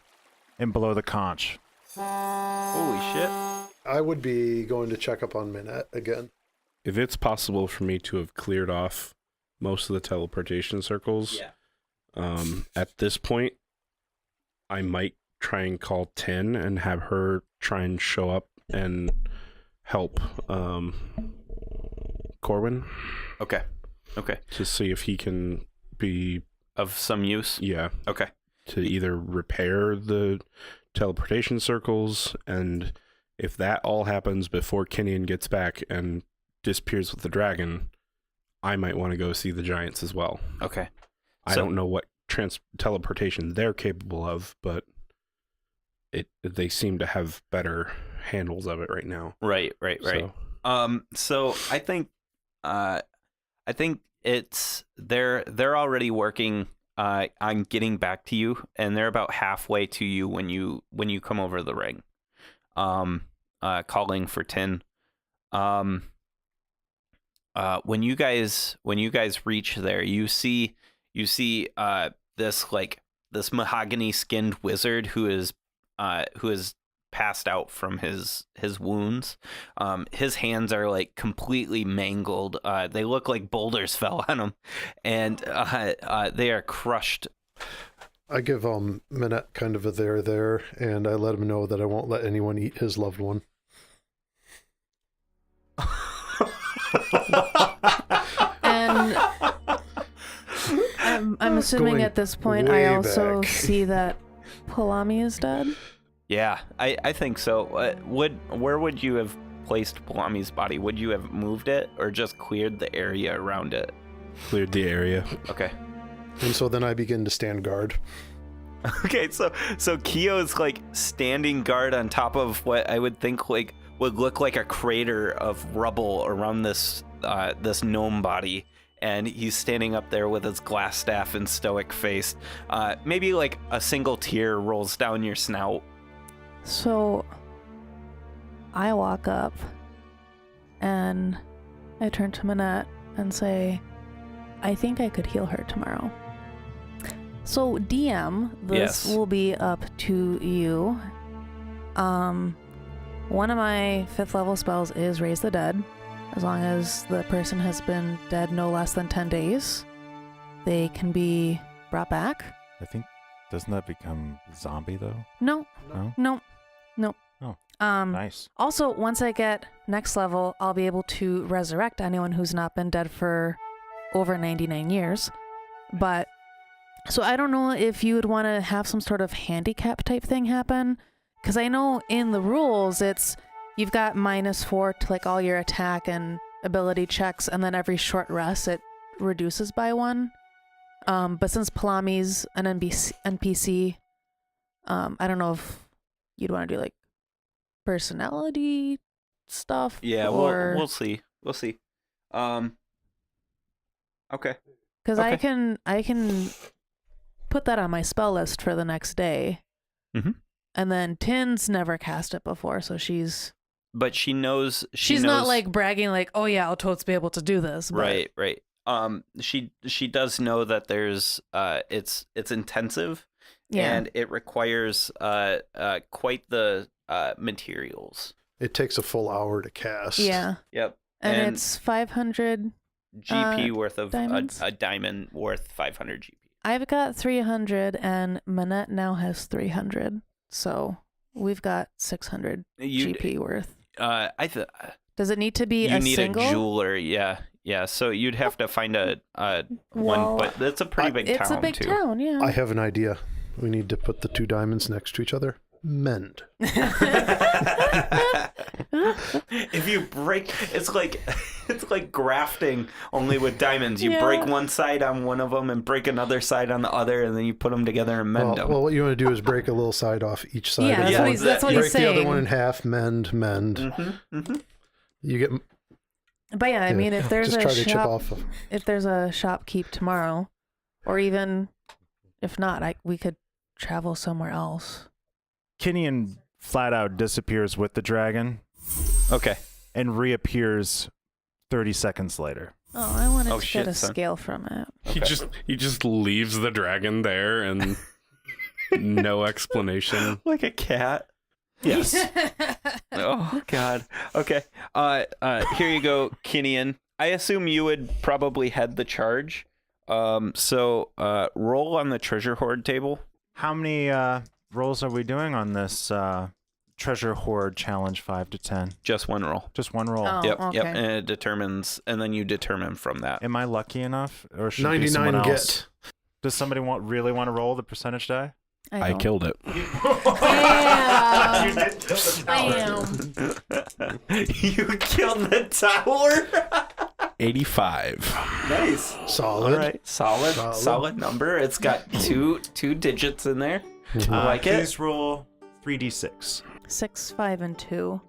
S4: and blow the conch.
S1: Holy shit.
S5: I would be going to check up on Minette again.
S7: If it's possible for me to have cleared off most of the teleportation circles, at this point, I might try and call 10 and have her try and show up and help Corwin.
S1: Okay.
S7: To see if he can be
S1: Of some use?
S7: Yeah.
S1: Okay.
S7: to either repair the teleportation circles, and if that all happens before Kinian gets back and disappears with the dragon, I might want to go see the giants as well.
S1: Okay.
S7: I don't know what teleportation they're capable of, but they seem to have better handles of it right now.
S1: Right. So I think it's they're already working on getting back to you, and they're about halfway to you when you come over the ring, calling for Tin. When you guys reach there, you see this mahogany skinned wizard who is passed out from his wounds. His hands are like completely mangled. They look like boulders fell on him, and they are crushed.
S5: I give Minette kind of a there, and I let him know that I won't let anyone eat his loved one.
S6: And I'm assuming
S5: Going
S6: at this point I also see that Palami is dead.
S1: Yeah, I think so. Where would you have placed Palami's body? Would you have moved it or just cleared the area around it?
S7: Cleared the area.
S1: Okay.
S5: And so then I begin to stand guard.
S1: Okay, so Kyo's like standing guard on top of what I would think like would look like a crater of rubble around this gnome body, and he's standing up there with his glass staff and stoic face. Maybe like a single tear rolls down your snout.
S6: So I walk up and I turn to Minette and say, I think I could heal her tomorrow. So DM, this will be up to you. One of my 5th level spells is Raise the Dead. As long as the person has been dead no less than 10 days, they can be brought back.
S4: I think, doesn't that become zombie though?
S6: No.
S4: Oh,
S6: Um,
S4: nice.
S6: Also, once I get next level, I'll be able to resurrect anyone who's not been dead for over 99 years. But, so I don't know if you would want to have some sort of handicap type thing happen. Because I know in the rules, it's, you've got -4 to like all your attack and ability checks, and then every short rest, it reduces by 1. But since Palami's an NPC, I don't know if you'd want to do like personality stuff.
S1: Yeah,
S6: or...
S1: we'll see. Okay.
S6: Because I can put that on my spell list for the next day.
S1: Mm-hmm.
S6: And then Tin's never cast it before, so she's...
S1: But she knows...
S6: She's not like bragging like, oh yeah, I'll totes be able to do this. But...
S1: Right. She does know that there's it's intensive, and it requires quite the materials.
S5: It takes a full hour to cast.
S6: Yeah.
S1: Yep.
S6: And it's 500
S1: GP worth of
S6: diamonds?
S1: a diamond worth 500 GP.
S6: I've got 300, and Minette now has 300. So we've got 600 GP worth. Does it need to be a single?
S1: You need a jeweler, yeah. So you'd have to find a one, but it's a pretty big town,
S6: It's a big
S1: too.
S6: town, yeah.
S5: I have an idea. We need to put the 2 diamonds next to each other. Mend.
S1: If you break, it's like grafting, only with diamonds. You break one side on one of them and break another side on the other, and then you put them together and mend them.
S5: Well, what you want to do is break a little side off each side.
S6: Yeah, that's what he's
S5: break
S6: saying.
S5: the other one in half, mend.
S1: Mm-hmm.
S5: You get...
S6: But yeah, I mean, if there's
S5: just
S6: a
S5: try to chip
S6: shop,
S5: off of...
S6: if there's a shopkeep tomorrow, or even if not, we could travel somewhere else.
S4: Kinian flat out disappears with the dragon.
S1: Okay.
S4: And reappears 30 seconds later.
S6: Oh, I wanted to
S1: shit,
S6: get a
S1: son.
S6: scale from it.
S7: He just leaves the dragon there and no explanation.
S1: Like a cat.
S4: Yes.
S1: Oh God. Okay. Here you go, Kinian. I assume you would probably head the charge. So roll on the treasure hoard table.
S4: How many rolls are we doing on this treasure hoard challenge 5 to 10?
S1: Just one roll.
S4: Just one roll.
S6: Oh,
S1: Yep.
S6: okay.
S1: And it determines, and then you determine from that.
S4: Am I lucky enough, or should it be someone
S5: 99
S4: else?
S5: get.
S4: Does somebody really want to roll the percentage die?
S7: I killed it.
S6: Damn.
S1: You killed the tower.
S7: 85.
S1: Nice.
S5: Solid.
S1: All right. Solid number. It's got two digits in there. I like it.
S4: Please roll 3d6.
S6: 6, 5, and 2.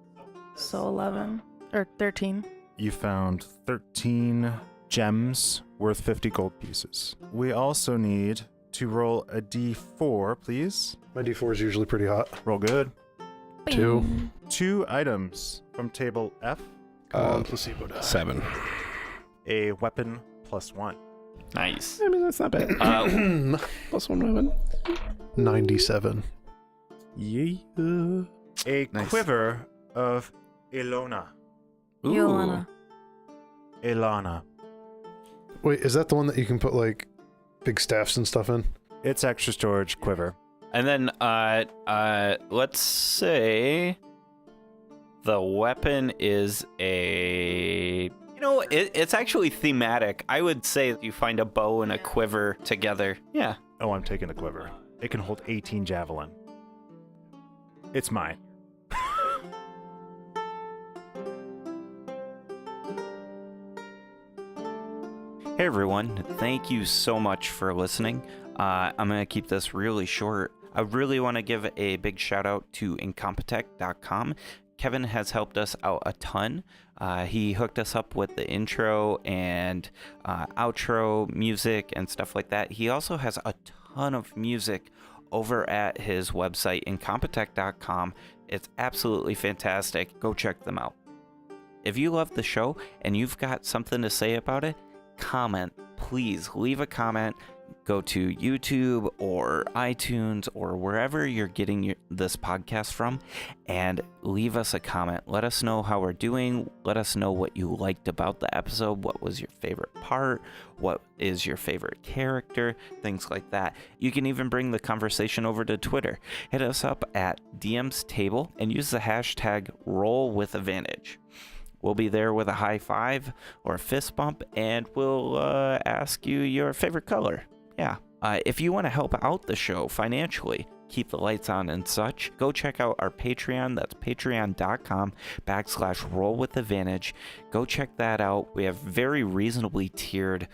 S6: So 11. Or 13.
S4: You found 13 gems worth 50 gold pieces. We also need to roll a d4, please.
S5: My D4 is usually pretty hot.
S4: Roll good.
S5: 2.
S4: 2 items from table F.
S5: Come on, placebo die.
S7: 7.
S4: A weapon +1.
S1: Nice.
S7: I mean, that's not bad. Plus 1 weapon.
S5: 97.
S7: Yeah.
S4: A
S1: Nice.
S4: quiver of Ilona.
S6: Yolana.
S4: Ilana.
S5: Wait, is that the one that you can put like big staffs and stuff in?
S4: It's extra storage quiver.
S1: And then let's say the weapon is it's actually thematic. I would say you find a bow and a quiver together. Yeah.
S4: Oh, I'm taking the quiver. It can hold 18 javelin. It's mine.
S1: Hey everyone, thank you so much for listening. I'm going to keep this really short. I really want to give a big shout out to Incompetech.com. Kevin has helped us out a ton. He hooked us up with the intro and outro music and stuff like that. He also has a ton of music over at his website, Incompetech.com. It's absolutely fantastic. Go check them out. If you love the show and you've got something to say about it, comment. Please leave a comment. Go to YouTube or iTunes or wherever you're getting this podcast from and leave us a comment. Let us know how we're doing. Let us know what you liked about the episode. What was your favorite part? What is your favorite character? Things like that. You can even bring the conversation over to Twitter. Hit us up at DM's Table and use the hashtag #RollWithAdvantage. We'll be there with a high five or a fist bump, and we'll ask you your favorite color. Yeah. If you want to help out the show financially, keep the lights on and such, go check out our Patreon. That's patreon.com/RollWithAdvantage. Go check that out. We have very reasonably tiered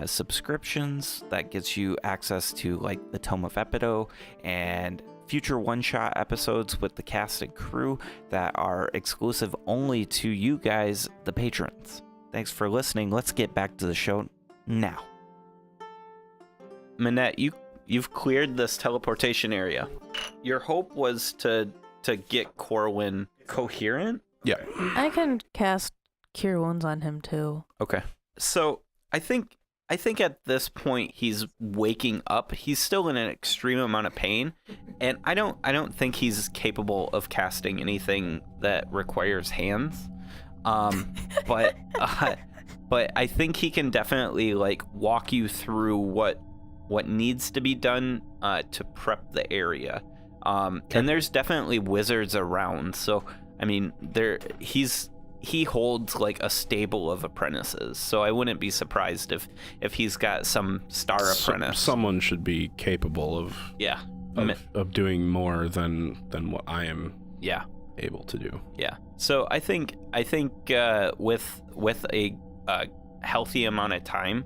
S1: subscriptions that gets you access to like the Tome of Epido and future one-shot episodes with the cast and crew that are exclusive only to you guys, the patrons. Thanks for listening. Let's get back to the show now. Minette, you've cleared this teleportation area. Your hope was to get Corwin coherent?
S7: Yeah.
S6: I can cast Cure Wounds on him too.
S1: Okay. So I think at this point he's waking up. He's still in an extreme amount of pain, and I don't think he's capable of casting anything that requires hands. But I think he can definitely like walk you through what needs to be done to prep the area. And there's definitely wizards around. So I mean, he holds like a stable of apprentices, so I wouldn't be surprised if he's got some star apprentice.
S7: Someone should be capable of of doing more than what I am able to do.
S1: Yeah. So I think with a healthy amount of time,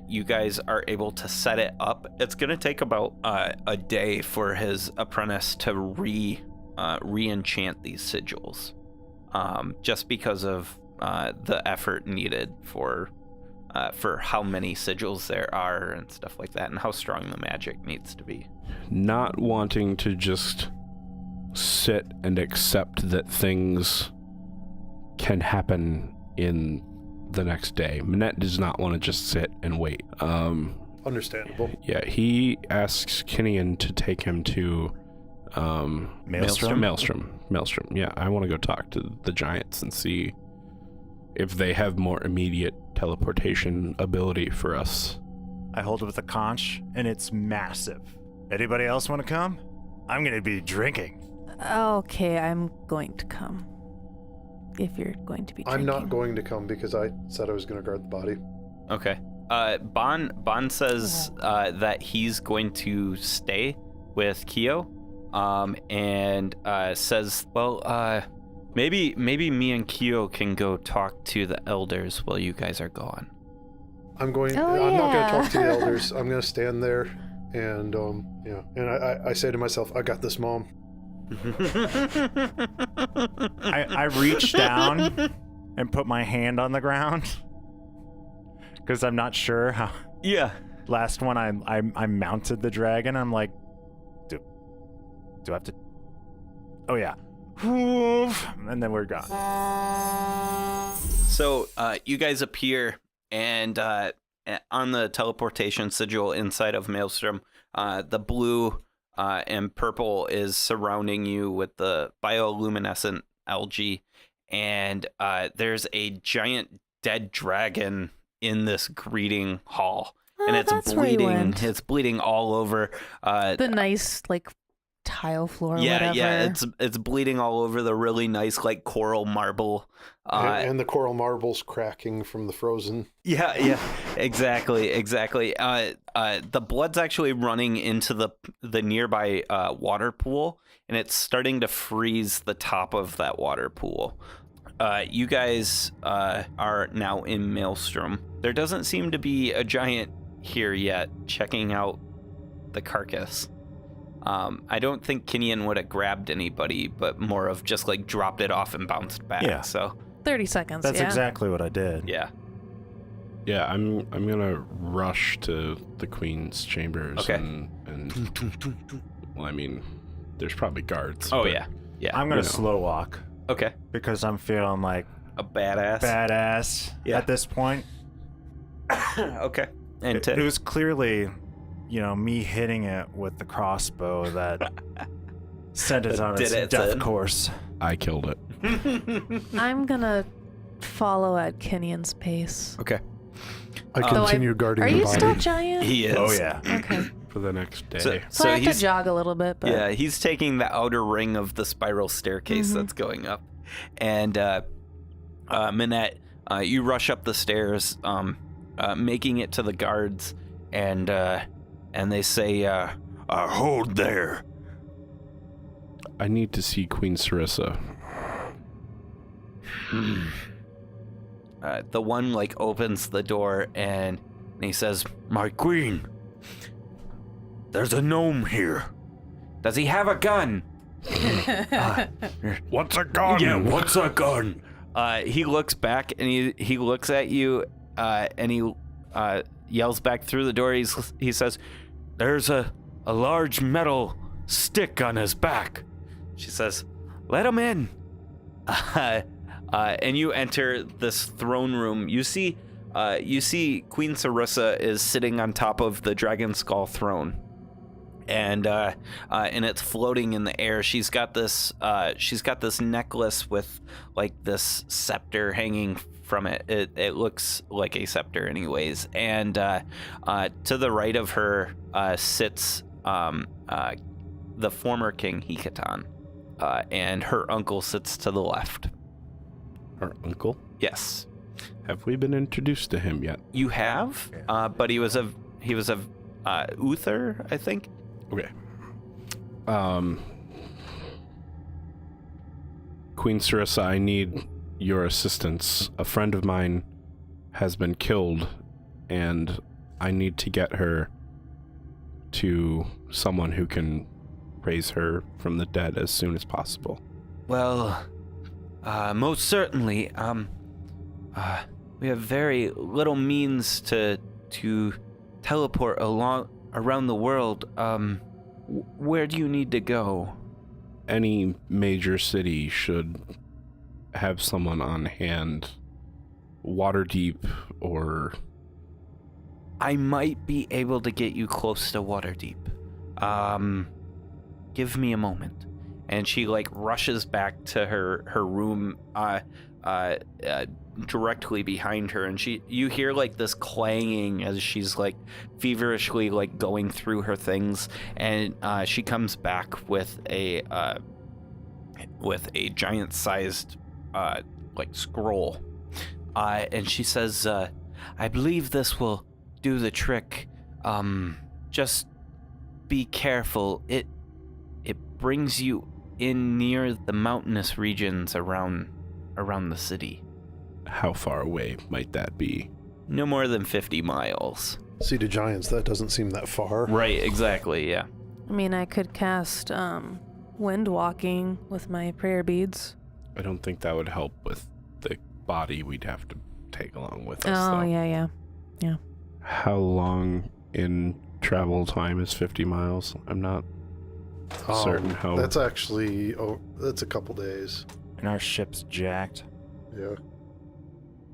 S1: you guys are able to set it up. It's gonna take about a day for his apprentice to re-enchant these sigils. Just because of the effort needed for how many sigils there are and stuff like that, and how strong the magic needs to be.
S7: Not wanting to just sit and accept that things can happen in the next day. Minette does not want to just sit and wait.
S5: Understandable.
S7: Yeah, he asks Kinian to take him to Maelstrom. Yeah, I want to go talk to the giants and see if they have more immediate teleportation ability for us.
S4: I hold it with a conch, and it's massive. Anybody else want to come? I'm going to be drinking.
S6: Okay, I'm going to come. If you're going to be drinking.
S5: I'm not going to come because I said I was going to guard the body.
S1: Okay. Bon says that he's going to stay with Kyo, and says, well, maybe me and Kyo can go talk to the elders while you guys are gone.
S5: I'm not going to talk to the elders. I'm going to stand there, and and I say to myself, I got this, Mom.
S4: I reach down and put my hand on the ground because I'm not sure how.
S1: Yeah.
S4: Last one, I mounted the dragon. I'm like, do I have to? Oh yeah, and then we're gone.
S1: So you guys appear, and on the teleportation sigil inside of Maelstrom, the blue and purple is surrounding you with the bioluminescent algae, and there's a giant dead dragon in this greeting hall, and it's
S6: that's where he
S1: bleeding.
S6: went.
S1: It's bleeding all over.
S6: The nice tile floor.
S1: Yeah,
S6: whatever.
S1: it's bleeding all over the really nice coral marble.
S5: And the coral marbles cracking from the frozen.
S1: Yeah, exactly. The blood's actually running into the nearby water pool, and it's starting to freeze the top of that water pool. You guys are now in Maelstrom. There doesn't seem to be a giant here yet checking out the carcass. I don't think Kinyan would have grabbed anybody, but more of just dropped it off and bounced back.
S4: Yeah.
S1: So
S6: 30 seconds.
S4: That's
S6: yeah.
S4: exactly what I did.
S1: yeah.
S7: Yeah, I'm gonna rush to the Queen's chambers.
S1: Okay.
S7: And well, I mean, there's probably guards.
S1: Oh
S7: but
S1: yeah.
S4: I'm gonna slow walk
S1: Okay.
S4: because I'm feeling like
S1: A badass.
S4: badass
S1: Yeah.
S4: at this point.
S1: Okay. And
S4: It was clearly, me hitting it with the crossbow that sent it on
S1: Did
S4: its
S1: it,
S4: death
S1: Sid?
S4: course.
S7: I killed it.
S6: I'm gonna follow at Kinyan's pace.
S1: okay.
S5: I continue guarding
S6: Are
S5: the
S6: you
S5: body.
S6: still giant?
S1: He is.
S4: Oh yeah.
S6: Okay.
S7: For the next day.
S6: So I have to
S1: he's
S6: jog a little bit, but
S1: yeah, he's taking the outer ring of the spiral staircase that's going up, and Minette, you rush up the stairs, making it to the guards, and they say, "Hold there."
S7: I need to see Queen Sarissa.
S1: The one opens the door and he says, "My queen, there's a gnome here. Does he have a gun?"
S7: What's a gun?
S1: Yeah, what's a gun? He looks back and he looks at you, and he yells back through the door. He says, "There's a large metal stick on his back." She says, "Let him in." And you enter this throne room. You see Queen Sarissa is sitting on top of the dragon skull throne, and it's floating in the air. She's got this necklace with this scepter hanging from it. It looks like a scepter, anyways. And to the right of her sits the former King Hikatan, and her uncle sits to the left.
S7: Our uncle?
S1: Yes.
S7: Have we been introduced to him yet?
S1: You have, but he was of Uther, I think.
S7: Okay. Queen Sarissa, I need your assistance. A friend of mine has been killed, and I need to get her to someone who can raise her from the dead as soon as possible.
S1: Well, most certainly. We have very little means to teleport around the world. Where do you need to go?
S7: Any major city should have someone on hand. Waterdeep or...
S1: I might be able to get you close to Waterdeep. Give me a moment. And she rushes back to her room directly behind her, and you hear like this clanging as she's like feverishly like going through her things, and she comes back with a giant sized like scroll, and she says, I believe this will do the trick. Just be careful. It brings you in near the mountainous regions around the city.
S7: How far away might that be?
S1: No more than 50 miles.
S5: See, to giants, that doesn't seem that far.
S1: Right, exactly, yeah.
S6: I mean, I could cast wind walking with my prayer beads.
S7: I don't think that would help with the body we'd have to take along with us.
S6: Oh,
S7: though.
S6: yeah.
S7: How long in travel time is 50 miles? I'm not certain how.
S5: That's actually, that's a couple days.
S4: And our ship's jacked.
S5: Yeah.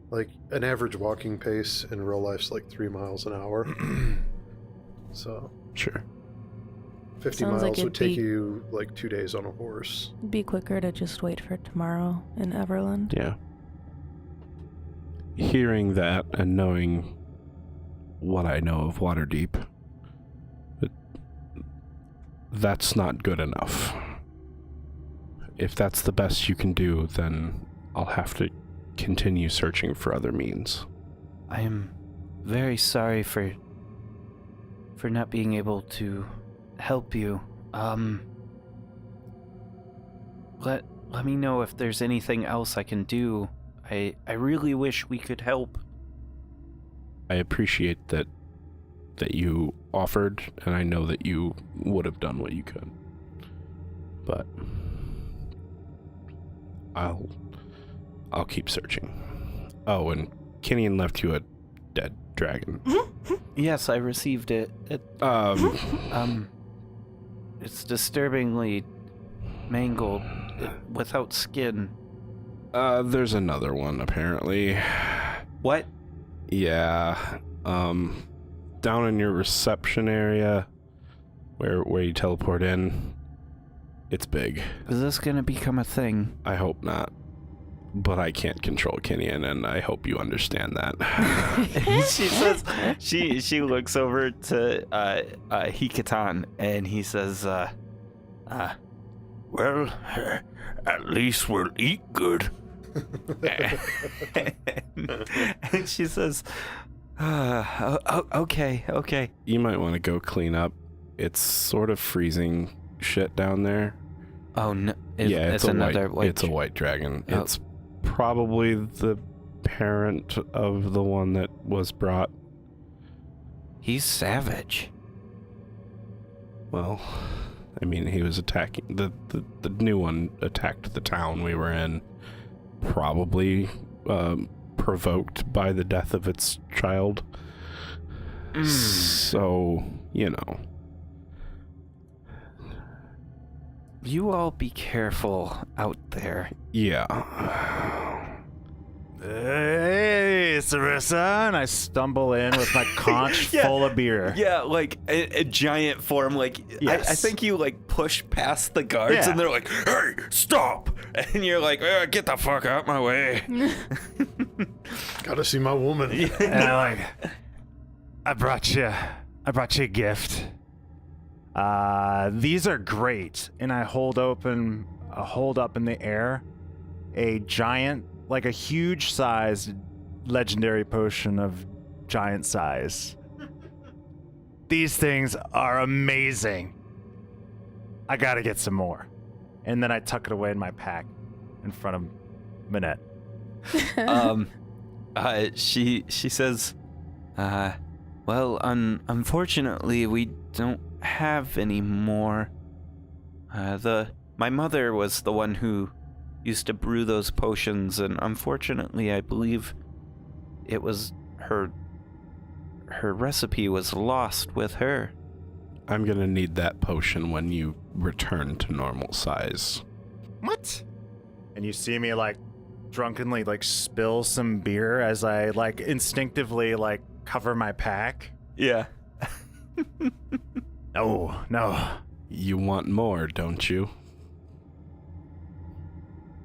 S5: Like, an average walking pace in real life's like 3 miles an hour. So,
S7: Sure.
S5: 50
S6: Sounds like
S5: miles would
S6: it'd
S5: take
S6: be-
S5: you like 2 days on a horse.
S6: It'd be quicker to just wait for tomorrow in Everland.
S7: Yeah. Hearing that and knowing what I know of Waterdeep, that's not good enough. If that's the best you can do, then I'll have to continue searching for other means.
S1: I am very sorry for not being able to help you. Let me know if there's anything else I can do. I really wish we could help.
S7: I appreciate that you offered, and I know that you would have done what you could. But I'll keep searching. Oh, and Kinian left you a dead dragon.
S1: Yes, I received it. It's disturbingly mangled, without skin.
S7: There's another one apparently.
S1: What?
S7: Yeah. Down in your reception area where you teleport in. It's big.
S1: Is this gonna become a thing?
S7: I hope not. But I can't control Kinian, and I hope you understand that.
S1: She says, she looks over to Hikatan, and he says,
S8: Well, at least we'll eat good.
S1: and she says, okay.
S7: You might want to go clean up. It's sort of freezing shit down there.
S1: Oh no!
S7: It's
S1: another white.
S7: It's a white dragon.
S1: Oh.
S7: It's probably the parent of the one that was brought.
S1: He's savage.
S7: Well, I mean, he was attacking the new one attacked the town we were in, probably provoked by the death of its child. So, you know.
S1: You all be careful out there.
S7: Yeah.
S4: Hey, Sarissa! And I stumble in with my conch
S1: Yeah.
S4: full of beer.
S1: Yeah, like a giant form. Like
S4: Yes.
S1: I think you like push past the guards,
S4: Yeah.
S1: and they're like, "Hey, stop!" And you're like, "Get the fuck out my way!"
S5: Gotta see my woman.
S4: And I'm like, I brought you a gift. These are great. And I hold up in the air a giant, like a huge sized legendary potion of giant size. These things are amazing. I gotta get some more. And then I tuck it away in my pack in front of Minette.
S1: She says, well, unfortunately, we don't have any more. My mother was the one who used to brew those potions, and unfortunately, I believe it was her recipe was lost with her.
S7: I'm gonna need that potion when you return to normal size.
S4: What? And you see me like drunkenly like spill some beer as I like instinctively like cover my pack.
S1: Yeah.
S4: No.
S7: You want more, don't you?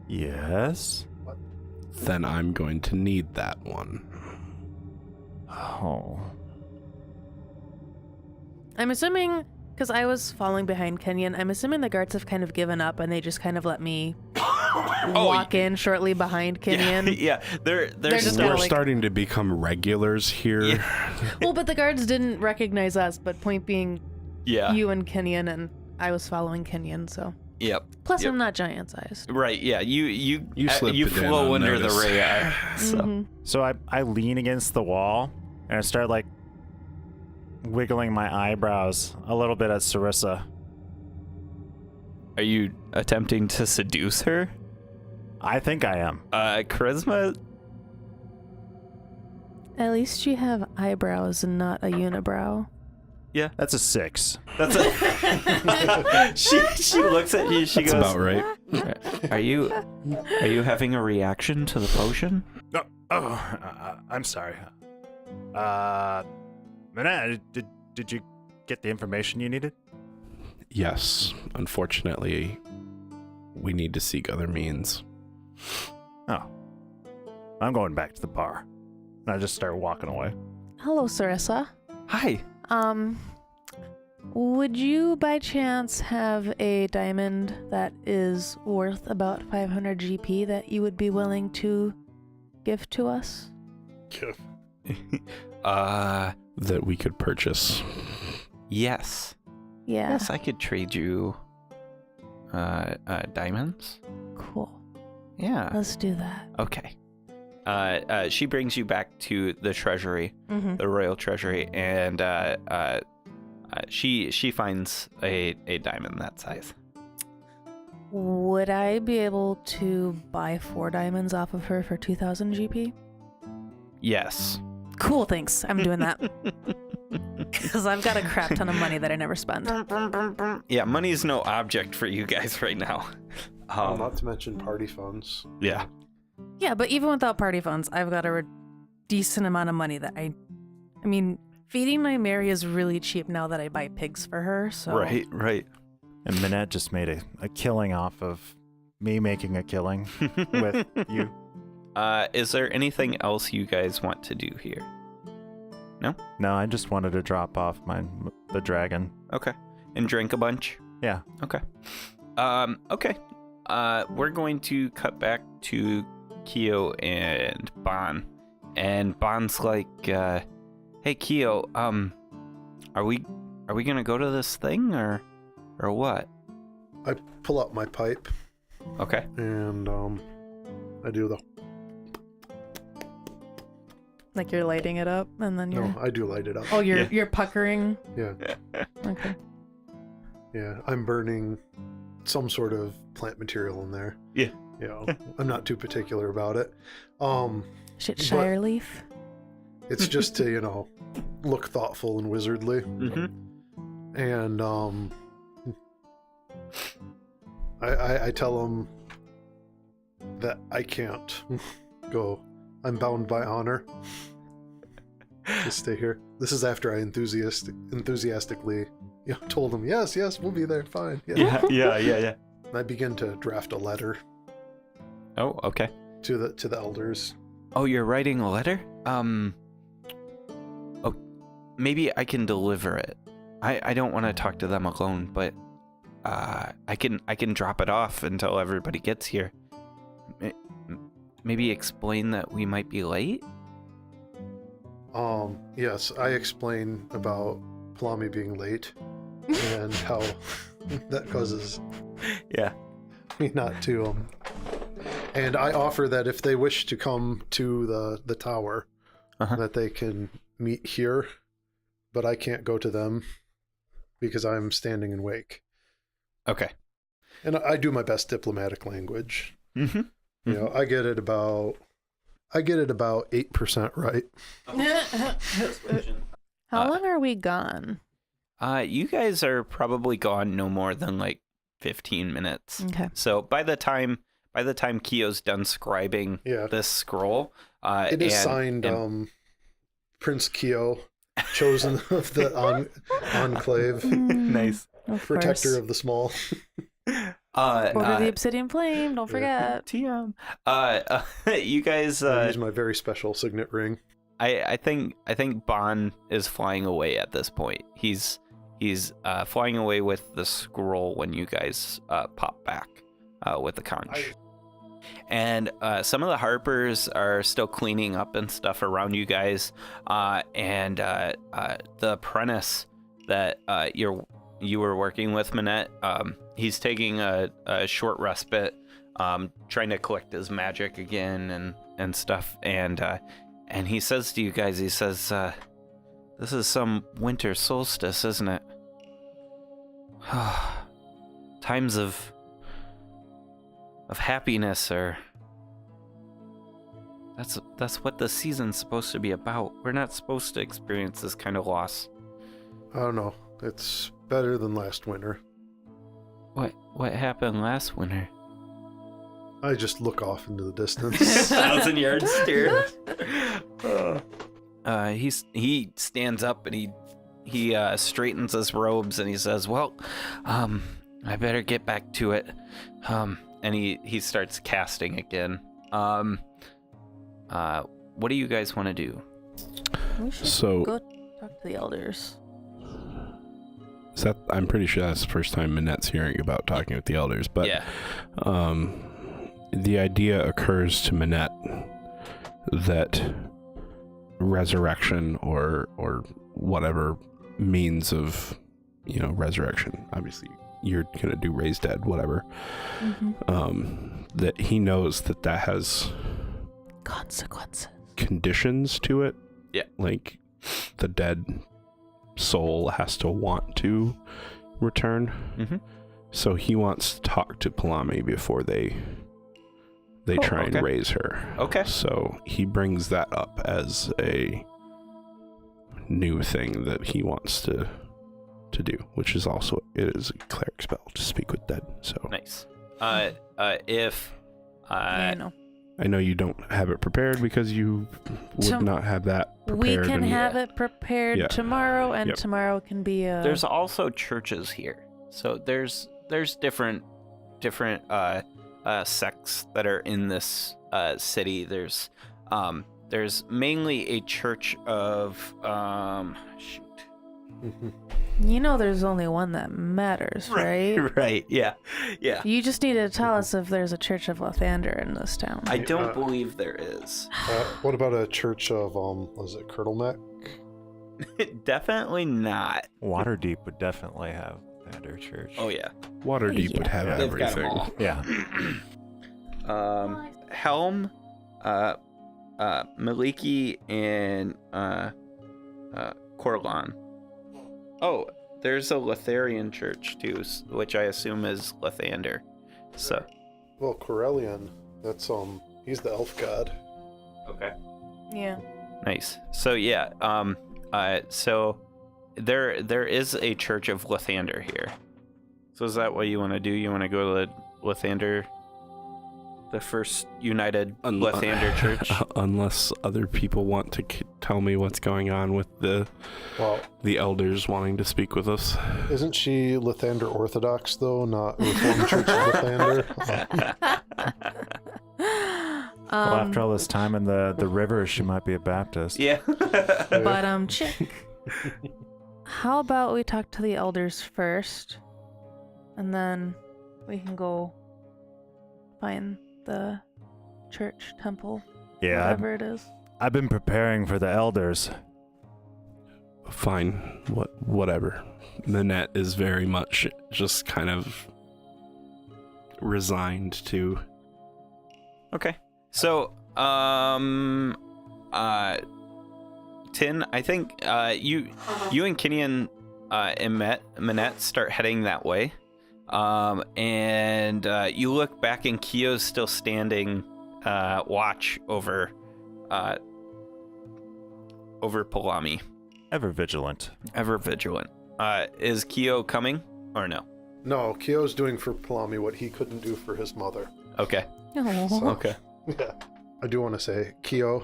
S4: Yes.
S7: Then I'm going to need that one.
S4: Oh.
S6: I'm assuming, because I was following behind Kenyon, I'm assuming the guards have kind of given up and they just kind of let me walk in shortly behind Kenyon.
S1: Yeah, they're
S6: just kinda
S7: We're
S6: like-
S7: starting to become regulars here.
S6: Well, but the guards didn't recognize us, but point being,
S1: yeah.
S6: you and Kenyon, and I was following Kenyon, so.
S1: Yep.
S6: Plus,
S1: Yep.
S6: I'm not giant-sized.
S1: Right. Yeah. You
S7: slipped it in
S1: flow under the
S7: unnoticed.
S1: radar. So.
S6: Mhm.
S4: So I lean against the wall and I start like wiggling my eyebrows a little bit at Sarissa.
S1: Are you attempting to seduce her?
S4: I think I am.
S1: Charisma.
S6: At least you have eyebrows and not a unibrow.
S1: Yeah.
S4: That's a 6.
S1: That's it. she looks at you. She
S7: That's
S1: goes,
S7: about right.
S1: Are you having a reaction to the potion?
S4: I'm sorry. Manette, did you get the information you needed?
S7: Yes. Unfortunately, we need to seek other means.
S4: Oh. I'm going back to the bar. And I just start walking away.
S6: Hello, Sarissa.
S1: Hi.
S6: Would you by chance have a diamond that is worth about 500 GP that you would be willing to give to us?
S7: That we could purchase.
S1: Yes.
S6: Yeah.
S1: Yes, I could trade you diamonds.
S6: Cool.
S1: Yeah.
S6: Let's do that.
S1: Okay. She brings you back to the treasury,
S6: Mm-hmm.
S1: the royal treasury, and she finds a diamond that size.
S6: Would I be able to buy 4 diamonds off of her for 2,000 GP?
S1: Yes.
S6: Cool, thanks. I'm doing that. Because I've got a crap ton of money that I never spend.
S1: Yeah, money's no object for you guys right now.
S5: Not to mention party funds.
S1: Yeah.
S6: Yeah, but even without party funds, I've got a decent amount of money that I mean, feeding my Mary is really cheap now that I buy pigs for her, so.
S1: Right.
S4: And Manette just made a killing off of me making a killing with you.
S1: Is there anything else you guys want to do here?
S4: No, I just wanted to drop off the dragon.
S1: Okay. And drink a bunch?
S4: Yeah.
S1: Okay. Okay. We're going to cut back to Keo and Bon. And Bon's like, hey Keo, are we gonna go to this thing or what?
S5: I pull out my pipe
S1: Okay.
S5: and I do the.
S6: Like you're lighting it up and then you're.
S5: No, I do light it up.
S6: Oh, you're
S1: Yeah.
S6: you're puckering.
S5: Yeah,
S6: Okay.
S5: yeah. I'm burning some sort of plant material in there.
S1: Yeah.
S5: You know, I'm not too particular about it.
S6: Shit,
S5: But-
S6: Shire leaf.
S5: It's just to look thoughtful and wizardly.
S1: Mm-hmm.
S5: And I tell him that I can't go. I'm bound by honor to stay here. This is after I enthusiastically told him, yes, we'll be there, fine. Yeah.
S1: Yeah.
S5: And I begin to draft a letter
S1: Oh, okay.
S5: to the elders.
S1: Oh, you're writing a letter? Oh, maybe I can deliver it. I don't want to talk to them alone, but I can drop it off until everybody gets here. Maybe explain that we might be late?
S5: Yes, I explain about Palami being late and how that causes
S1: Yeah.
S5: me not to. And I offer that if they wish to come to the tower,
S1: Uh-huh.
S5: that they can meet here, but I can't go to them because I'm standing in wake.
S1: Okay.
S5: And I do my best diplomatic language.
S1: Mm-hmm.
S5: You know, I get it about 8% right.
S6: How long are we gone?
S1: You guys are probably gone no more than like 15 minutes.
S6: Okay.
S1: So by the time Keo's done scribing
S5: Yeah.
S1: this scroll,
S5: It is signed Prince Keo, chosen of the enclave,
S1: nice.
S6: Of
S5: protector
S6: course.
S5: of the small.
S6: Order the obsidian flame. Don't forget.
S1: TM. You guys.
S5: I use my very special signet ring.
S1: I think Bon is flying away at this point. He's flying away with the scroll when you guys pop back with the conch. and some of the harpers are still cleaning up and stuff around you guys, and the apprentice that you were working with, Minette, he's taking a short respite, trying to collect his magic again and stuff, and he says to you guys, he says, this is some winter solstice, isn't it? Times of happiness are... That's what the season's supposed to be about. We're not supposed to experience this kind of loss.
S5: I don't know. It's better than last winter.
S1: What happened last winter?
S5: I just look off into the distance.
S1: 1,000 yard stare. He stands up and he straightens his robes and he says, "Well, I better get back to it." And he starts casting again. What do you guys want to do?
S6: We should
S7: So-
S6: go talk to the elders.
S7: I'm pretty sure that's the first time Minette's hearing about talking with the elders, but
S1: Yeah.
S7: The idea occurs to Minette that resurrection or whatever means of, resurrection, obviously you're gonna do raise dead, whatever, that he knows that has
S6: Consequences.
S7: conditions to it.
S1: Yeah.
S7: Like the dead soul has to want to return.
S1: Mhm.
S7: So he wants to talk to Palami before they try
S1: okay.
S7: and raise her.
S1: Okay.
S7: So he brings that up as a new thing that he wants to do, which is also, it is a cleric spell to speak with dead. So
S1: Nice. If
S6: I know.
S7: I know you don't have it prepared because you would not have that
S6: We
S7: prepared.
S6: can
S7: and-
S6: have it prepared
S7: Yeah.
S6: tomorrow, and
S7: Yep.
S6: tomorrow can be a...
S1: there's also churches here, so there's different sects that are in this city. There's mainly a church of
S6: You know there's only one that matters, right?
S1: right, yeah.
S6: You just need to tell us if there's a Church of Lathander in this town.
S1: I don't believe there is.
S5: What about a church of, was it Kirtleneck?
S1: Definitely not.
S4: Waterdeep would definitely have their church.
S1: Oh yeah.
S7: Waterdeep would have
S1: They've got 'em
S7: everything.
S1: all.
S4: Yeah.
S1: Helm, Maliki, and Corlan. Oh, there's a Lotharian church too, which I assume is Lathander. So.
S5: Well, Corellian, that's, he's the elf god.
S1: Okay.
S6: Yeah.
S1: Nice. So yeah, so there is a church of Lathander here. So is that what you want to do? You want to go to Lathander, the first united Lathander church?
S7: Unless other people want to tell me what's going on with the elders wanting to speak with us.
S5: Isn't she Lathander Orthodox, though, not Reformed Church of Lathander?
S4: Well, after all this time in the river, she might be a Baptist.
S1: Yeah.
S6: But chick, how about we talk to the elders first, and then we can go find the church, temple,
S4: Yeah,
S6: whatever it is.
S4: I've been preparing for the elders.
S7: Fine, whatever. Minette is very much just kind of resigned to.
S1: Okay. So, Tin, I think you and Kinian and Minette start heading that way. And you look back and Kyo's still standing watch over Palami.
S4: Ever vigilant.
S1: Ever vigilant. Is Kyo coming or no?
S5: No, Kyo's doing for Palami what he couldn't do for his mother.
S1: Okay.
S6: Oh.
S1: Okay.
S5: Yeah. I do want to say, Kyo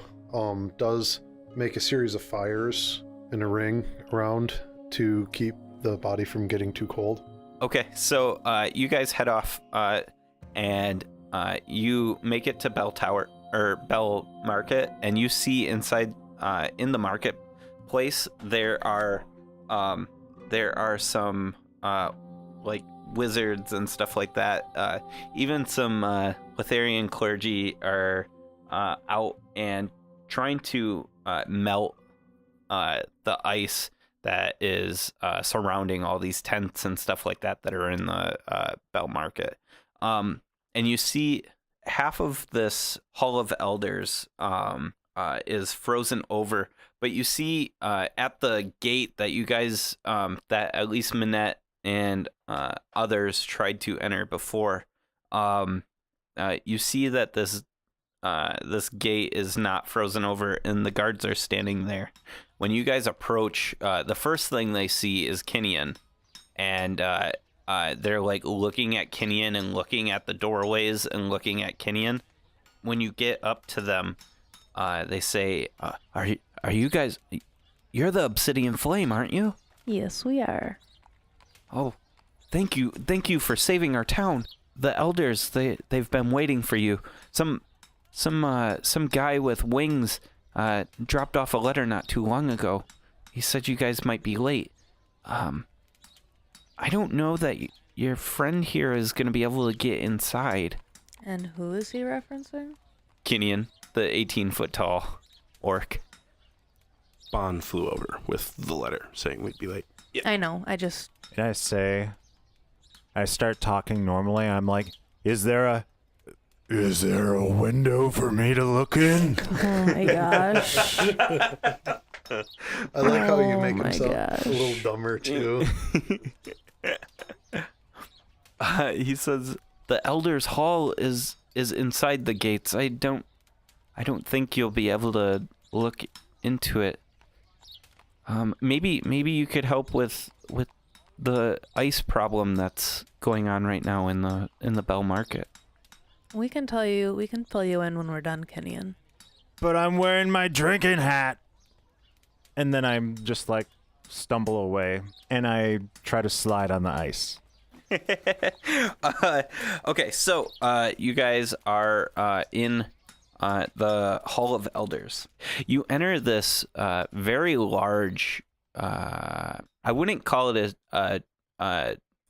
S5: does make a series of fires in a ring around to keep the body from getting too cold.
S1: Okay, so you guys head off, and you make it to Bell Tower or Bell Market, and you see inside in the marketplace there are some like wizards and stuff like that. Even some Litharian clergy are out and trying to melt the ice that is surrounding all these tents and stuff like that that are in the Bell Market. And you see half of this Hall of Elders is frozen over, but you see at the gate that you guys, that at least Minette and others tried to enter before, you see that this gate is not frozen over and the guards are standing there. When you guys approach, the first thing they see is Kinian, and they're like looking at Kinian and looking at the doorways and looking at Kinian. When you get up to them, they say, are you guys, you're the Obsidian Flame, aren't you?
S6: Yes, we are.
S1: Oh, thank you for saving our town. The elders, they've been waiting for you. Some guy with wings dropped off a letter not too long ago. He said you guys might be late. I don't know that your friend here is going to be able to get inside.
S6: And who is he referencing?
S1: Kinian, the 18-foot tall orc.
S7: Bond flew over with the letter saying we'd be late.
S6: I know, I
S4: start talking normally. I'm like, is there a window for me to look in?
S6: Oh my gosh.
S5: I like how you
S6: Oh
S5: make
S6: my
S5: himself
S6: gosh.
S5: a little dumber too.
S1: He says the Elders' Hall is inside the gates. I don't think you'll be able to look into it. Maybe you could help with the ice problem that's going on right now in the Bell Market.
S6: We can fill you in when we're done, Kinian.
S4: But I'm wearing my drinking hat. And then I'm just like stumble away and I try to slide on the ice.
S1: Okay, so you guys are in the Hall of Elders. You enter this very large, I wouldn't call it a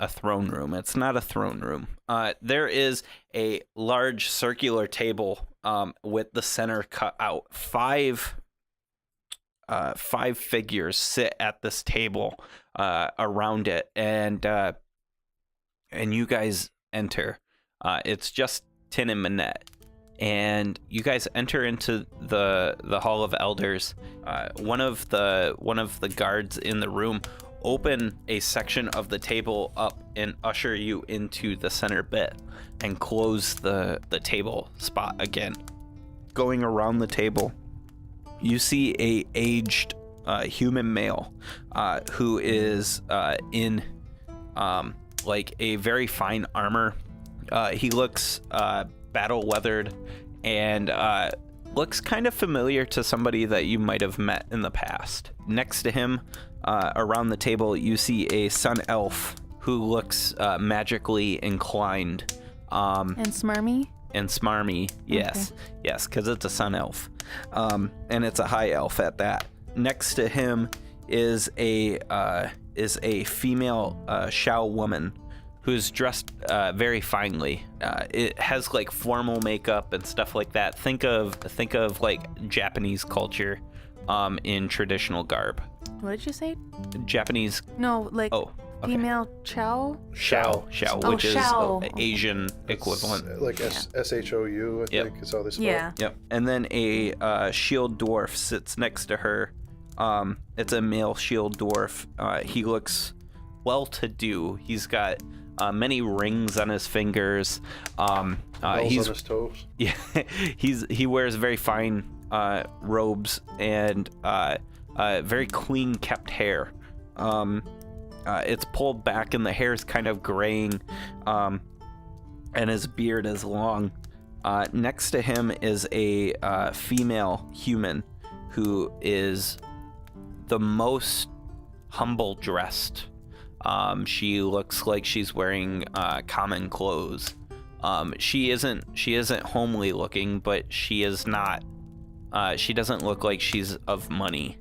S1: throne room. It's not a throne room. There is a large circular table with the center cut out. Five figures sit at this table around it, and you guys enter. It's just Tin and Minette, and you guys enter into the Hall of Elders. One of the guards in the room open a section of the table up and usher you into the center bit and close the table spot again. Going around the table, you see a aged human male who is in like a very fine armor. He looks battle weathered and looks kind of familiar to somebody that you might have met in the past. Next to him, around the table, you see a sun elf who looks magically inclined.
S6: And smarmy?
S1: And smarmy, yes.
S6: Okay.
S1: Yes, because it's a sun elf. And it's a high elf at that. Next to him is a female Shao woman who's dressed very finely. It has like formal makeup and stuff like that. Think of like Japanese culture in traditional garb.
S6: What did you say?
S1: Japanese.
S6: No, like female Chow?
S1: Shao,
S6: Oh,
S1: which
S6: Shao.
S1: is Asian equivalent.
S5: Like SHOU, I think is how they spell
S6: Yeah.
S5: it.
S1: Yep. And then a shield dwarf sits next to her. It's a male shield dwarf. He looks well-to-do. He's got many rings on his fingers.
S5: Bells on his toes.
S1: Yeah, he wears very fine robes and very clean kept hair. It's pulled back and the hair is kind of graying, and his beard is long. Next to him is a female human who is the most humble dressed. She looks like she's wearing common clothes. She isn't homely looking, but she is not. She doesn't look like she's of money.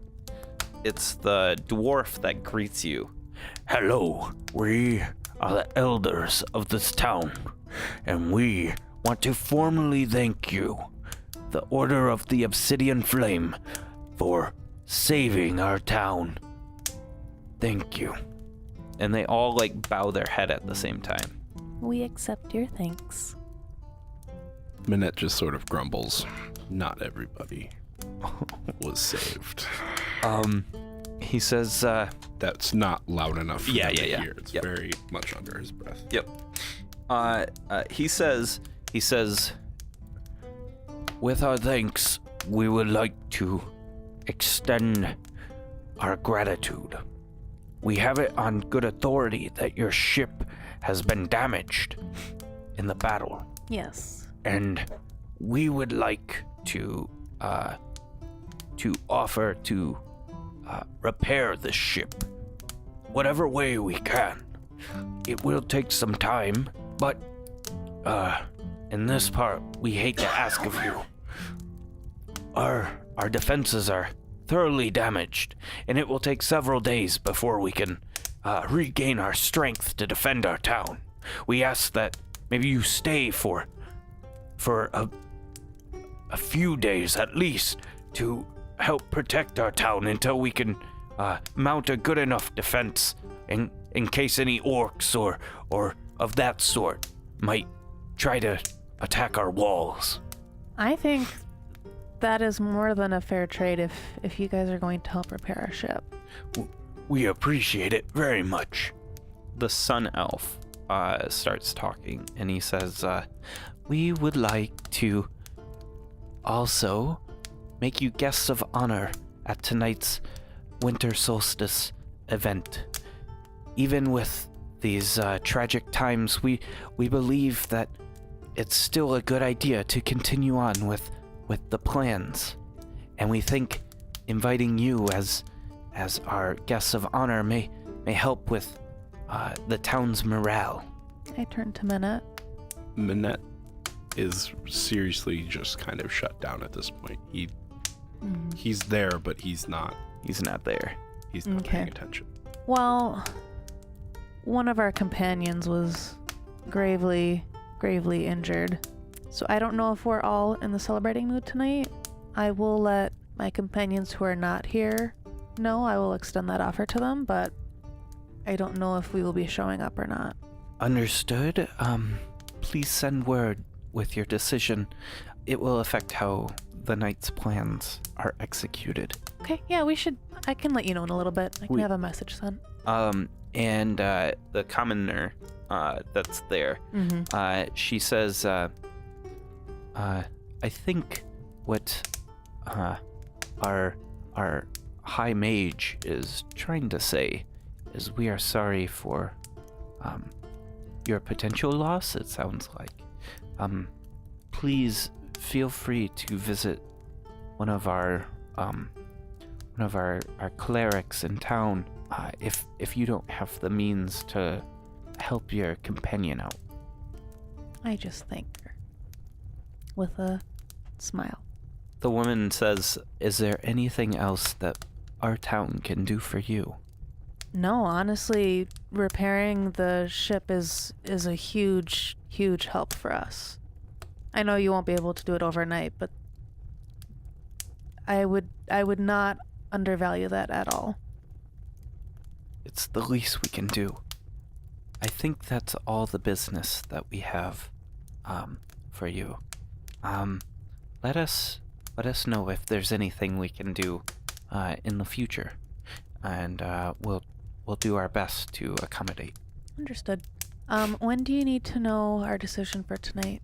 S1: It's the dwarf that greets you.
S8: Hello, we are the elders of this town, and we want to formally thank you, the Order of the Obsidian Flame, for saving our town. Thank you.
S1: And they all like bow their head at the same time.
S6: We accept your thanks.
S7: Minette just sort of grumbles. Not everybody was saved.
S1: He says,
S7: That's not loud enough for him to hear. It's
S1: Yep.
S7: very much under his breath.
S1: Yep. He says,
S8: With our thanks, we would like to extend our gratitude. We have it on good authority that your ship has been damaged in the battle,
S6: Yes.
S8: and we would like to offer to repair the ship, whatever way we can. It will take some time, but in this part, we hate to ask of you. Our defenses are thoroughly damaged, and it will take several days before we can regain our strength to defend our town. We ask that maybe you stay for a few days at least to help protect our town until we can mount a good enough defense in case any orcs or of that sort might try to attack our walls.
S6: I think that is more than a fair trade if you guys are going to help repair our ship.
S8: We appreciate it very much.
S1: the Sun Elf starts talking, and he says, we would like to also make you guests of honor at tonight's winter solstice event. Even with these tragic times, we believe that it's still a good idea to continue on with the plans. And we think inviting you as our guests of honor may help with the town's morale.
S6: I turn to Minette.
S7: Minette is seriously just kind of shut down at this point. He's there, but he's not.
S1: He's not there.
S7: He's not
S6: Okay.
S7: paying attention.
S6: Well, one of our companions was gravely injured. So I don't know if we're all in the celebrating mood tonight. I will let my companions who are not here know. I will extend that offer to them, but I don't know if we will be showing up or not.
S1: Understood. Please send word with your decision. It will affect how the night's plans are executed.
S6: Okay, yeah, I can let you know in a little bit. I can have a message sent.
S1: And the commoner that's there, she says, I think what our high mage is trying to say is we are sorry for your potential loss, it sounds like. Please feel free to visit one of our clerics in town if you don't have the means to help your companion out.
S6: I just thanked her with a smile.
S1: The woman says, is there anything else that our town can do for you?
S6: No, honestly, repairing the ship is a huge help for us. I know you won't be able to do it overnight, but I would not undervalue that at all.
S1: It's the least we can do. I think that's all the business that we have for you. Let us know if there's anything we can do in the future, and we'll do our best to accommodate.
S6: Understood. When do you need to know our decision for tonight?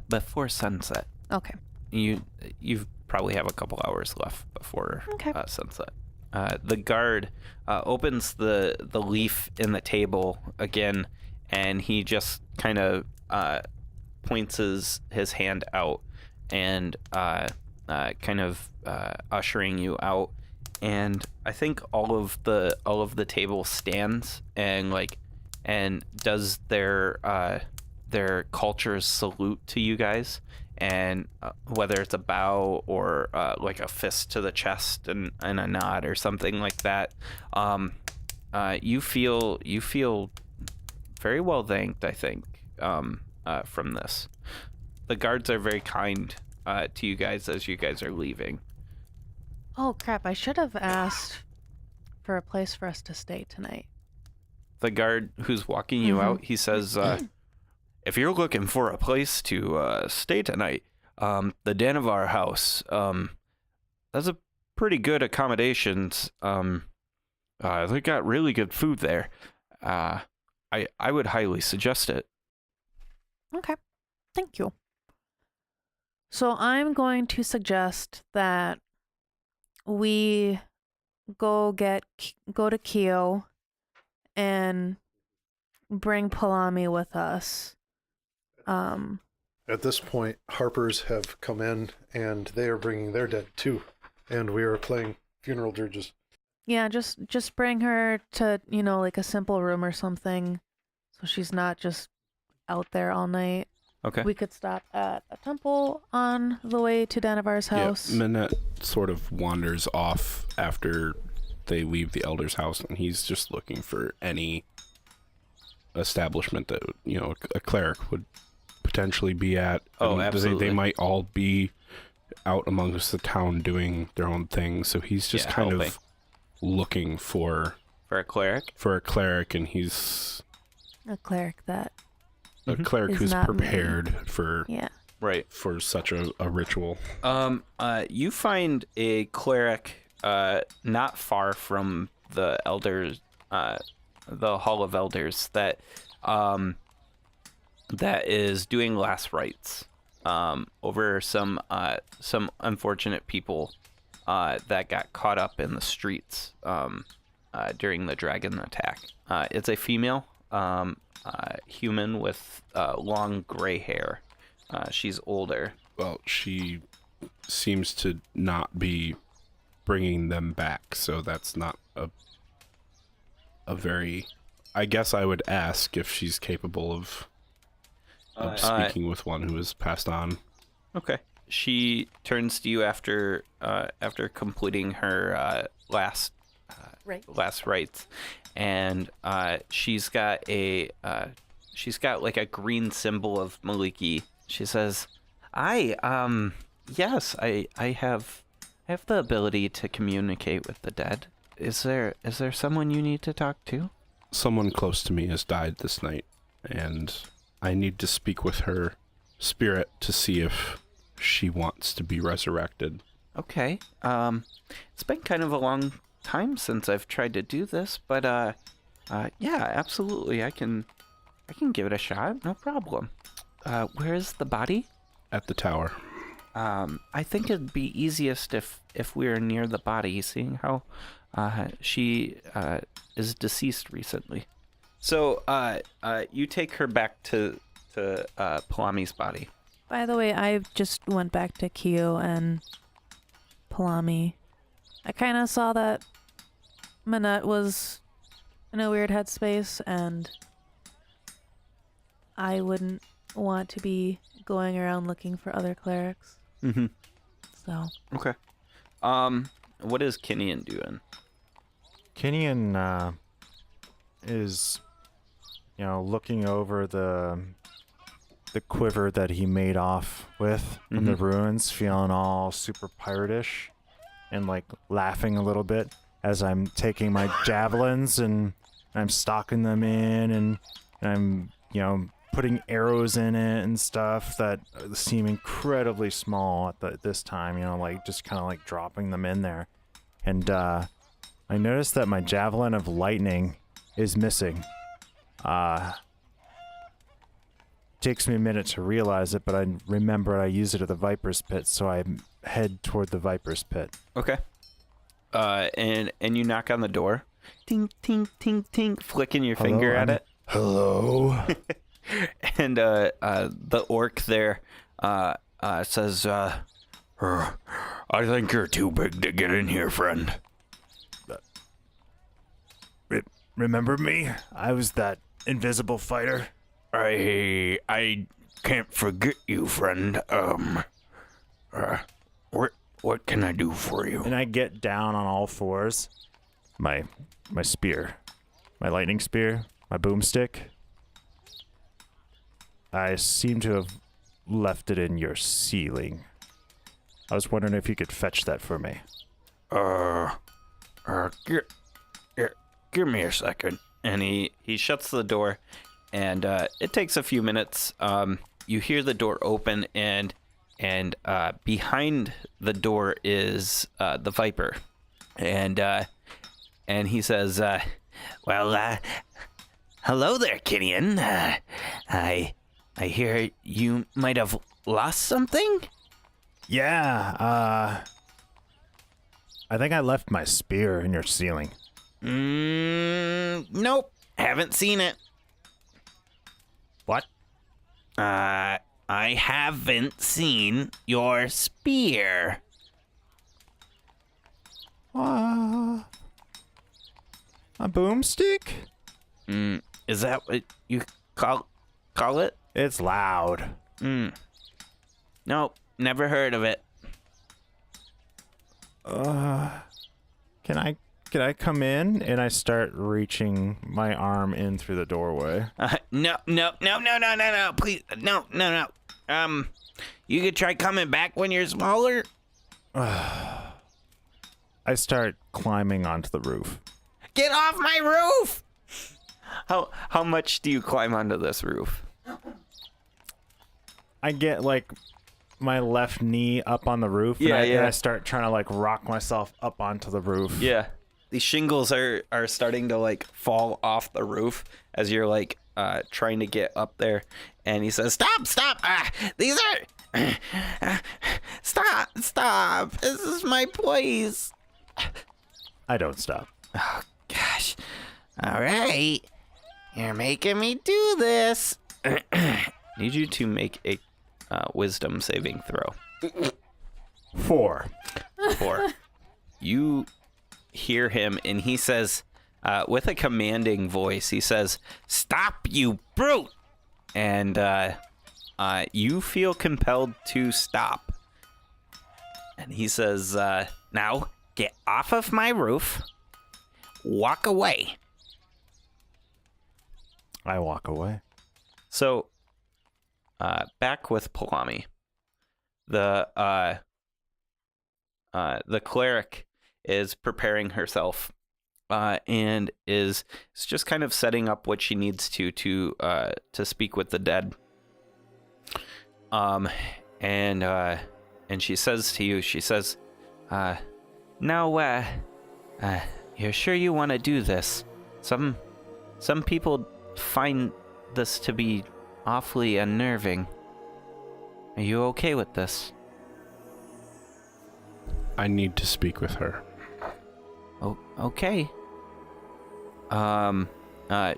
S1: Before sunset.
S6: Okay.
S1: You probably have a couple hours left before sunset. The guard opens the leaf in the table again, and he just kind of points his hand out and kind of ushering you out. And I think all of the table stands and does their culture's salute to you guys, and whether it's a bow or like a fist to the chest and a nod or something like that, you feel very well thanked, I think, from this. The guards are very kind to you guys as you guys are leaving.
S6: Oh crap, I should have asked for a place for us to stay tonight.
S1: The guard who's walking you out, he says, if you're looking for a place to stay tonight, the Danavar house, that's a pretty good accommodations. They got really good food there. I would highly suggest it.
S6: Okay, thank you. So I'm going to suggest that we go to Kyo and bring Palami with us.
S5: At this point, Harpers have come in, and they are bringing their dead too, and we are playing funeral dirges.
S6: Yeah, just bring her to, like a simple room or something, so she's not just out there all night.
S1: Okay.
S6: We could stop at a temple on the way to Danavar's house.
S7: Yeah, Minette sort of wanders off after they leave the elder's house, and he's just looking for any establishment that a cleric would potentially be at.
S1: Oh, absolutely.
S7: They might all be out amongst the town doing their own thing, so he's just kind
S1: helping.
S7: of looking for
S1: For a cleric?
S7: And he's
S6: A cleric that
S7: a cleric
S6: Is
S7: who's
S6: not me.
S7: prepared for
S1: Right.
S7: for such a ritual.
S1: You find a cleric not far from the elders, the Hall of Elders, that is doing last rites over some unfortunate people that got caught up in the streets during the dragon attack. It's a female human with long gray hair. She's older.
S7: Well, she seems to not be bringing them back, so that's not a very... I guess I would ask if she's capable of speaking with one who has passed on.
S1: Okay. She turns to you after completing her last rites, and she's got like a green symbol of Maliki. She says, yes, I have the ability to communicate with the dead. Is there someone you need to talk to?
S7: Someone close to me has died this night, and I need to speak with her spirit to see if she wants to be resurrected.
S1: Okay. It's been kind of a long time since I've tried to do this, but yeah, absolutely. I can give it a shot. No problem. Where is the body?
S7: At the tower.
S1: I think it'd be easiest if we were near the body, seeing how she is deceased recently. So you take her back to Palami's body.
S6: By the way, I just went back to Kyo and Palami. I kind of saw that Minette was in a weird headspace, and I wouldn't want to be going around looking for other clerics.
S1: Mm-hmm.
S6: So.
S1: Okay. What is Kinian doing?
S4: Kinian is, looking over the quiver that he made off with in the ruins, feeling all super pirate-ish, and like laughing a little bit as I'm taking my javelins and I'm stocking them in, and I'm, putting arrows in it and stuff that seem incredibly small at this time, like just kind of like dropping them in there. And I noticed that my javelin of lightning is missing. Takes me a minute to realize it, but I remember I used it at the Viper's Pit, so I head toward the Viper's Pit.
S1: Okay. And you knock on the door. Tink, tink, tink, tink, flicking your finger at it.
S3: Hello?
S1: And the orc there says, I think you're too big to get in here, friend.
S4: Remember me? I was that invisible fighter.
S8: I can't forget you, friend. What can I do for you?
S4: And I get down on all fours. My spear my lightning spear, my boomstick. I seem to have left it in your ceiling. I was wondering if you could fetch that for me.
S1: Give me a second. And he shuts the door, and it takes a few minutes. You hear the door open, and behind the door is the Viper, and he says,
S2: Well, hello there, Kinian. I hear you might have lost something?
S4: Yeah, I think I left my spear in your ceiling.
S2: Nope. Haven't seen it.
S4: What?
S2: I haven't seen your spear.
S4: A boomstick?
S1: is that what you call it?
S4: It's loud.
S1: Nope, never heard of it.
S4: Can I come in? And I start reaching my arm in through the doorway.
S2: No, please, no. You could try coming back when you're smaller.
S4: I start climbing onto the roof.
S2: Get off my roof!
S1: How much do you climb onto this roof?
S4: I get like my left knee up on the roof.
S1: Yeah,
S4: and
S1: yeah.
S4: I start trying to like rock myself up onto the roof.
S1: Yeah. The shingles are starting to like fall off the roof as you're like trying to get up there. And he says,
S2: Stop! These are... Stop! This is my place.
S4: I don't stop.
S2: Oh, gosh. All right. You're making me do this.
S1: need you to make a wisdom saving throw.
S4: 4.
S1: 4. You hear him, and he says, with a commanding voice, he says,
S2: Stop, you brute!
S1: and you feel compelled to stop. And he says,
S2: Now, get off of my roof. Walk away.
S4: I walk away.
S1: so, back with Palami, the cleric is preparing herself, and is just kind of setting up what she needs to speak with the dead. And she says to you, she says, now, you're sure you want to do this? Some people find this to be awfully unnerving. Are you okay with this?
S7: I need to speak with her.
S1: Oh, okay.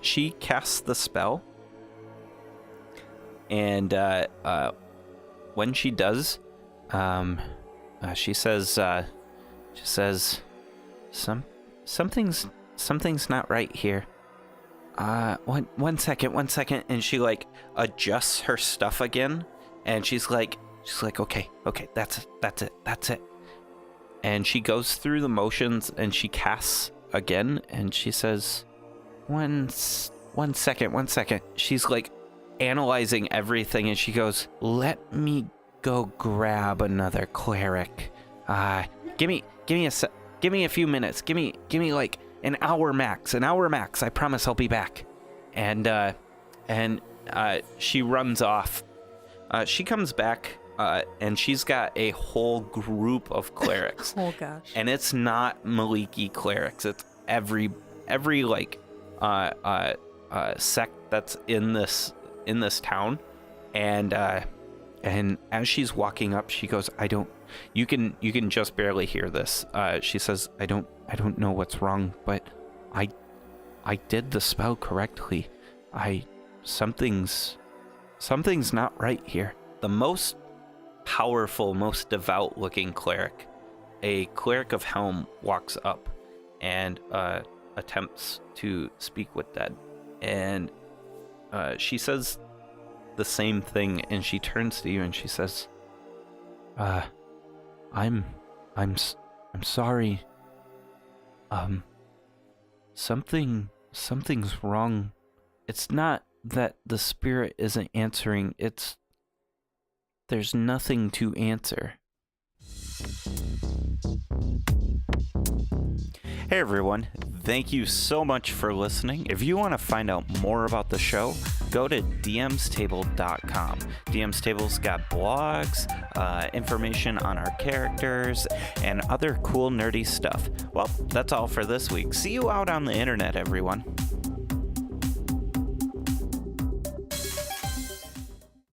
S1: She casts the spell, and when she does, she says, something's not right here. One second, and she like adjusts her stuff again, and she's like, okay, that's it. And she goes through the motions, and she casts again, and she says, one second. She's like analyzing everything, and she goes, let me go grab another cleric. Give me a few minutes. Give me like an hour max. I promise I'll be back. And she runs off. She comes back, and she's got a whole group of clerics.
S6: Oh gosh.
S1: And it's not Maliki clerics. It's every like sect that's in this town. And as she's walking up, she goes, you can just barely hear this. She says, I don't know what's wrong, but I did the spell correctly. Something's not right here. The most powerful, most devout looking cleric, a cleric of Helm, walks up and attempts to speak with dead. And she says the same thing, and she turns to you and she says, I'm sorry. Something Something's wrong. It's not that the spirit isn't answering, it's... There's nothing to answer. Hey everyone, thank you so much for listening. If you want to find out more about the show, go to dmstable.com. DM's Table's got blogs, information on our characters, and other cool nerdy stuff. Well, that's all for this week. See you out on the internet, everyone.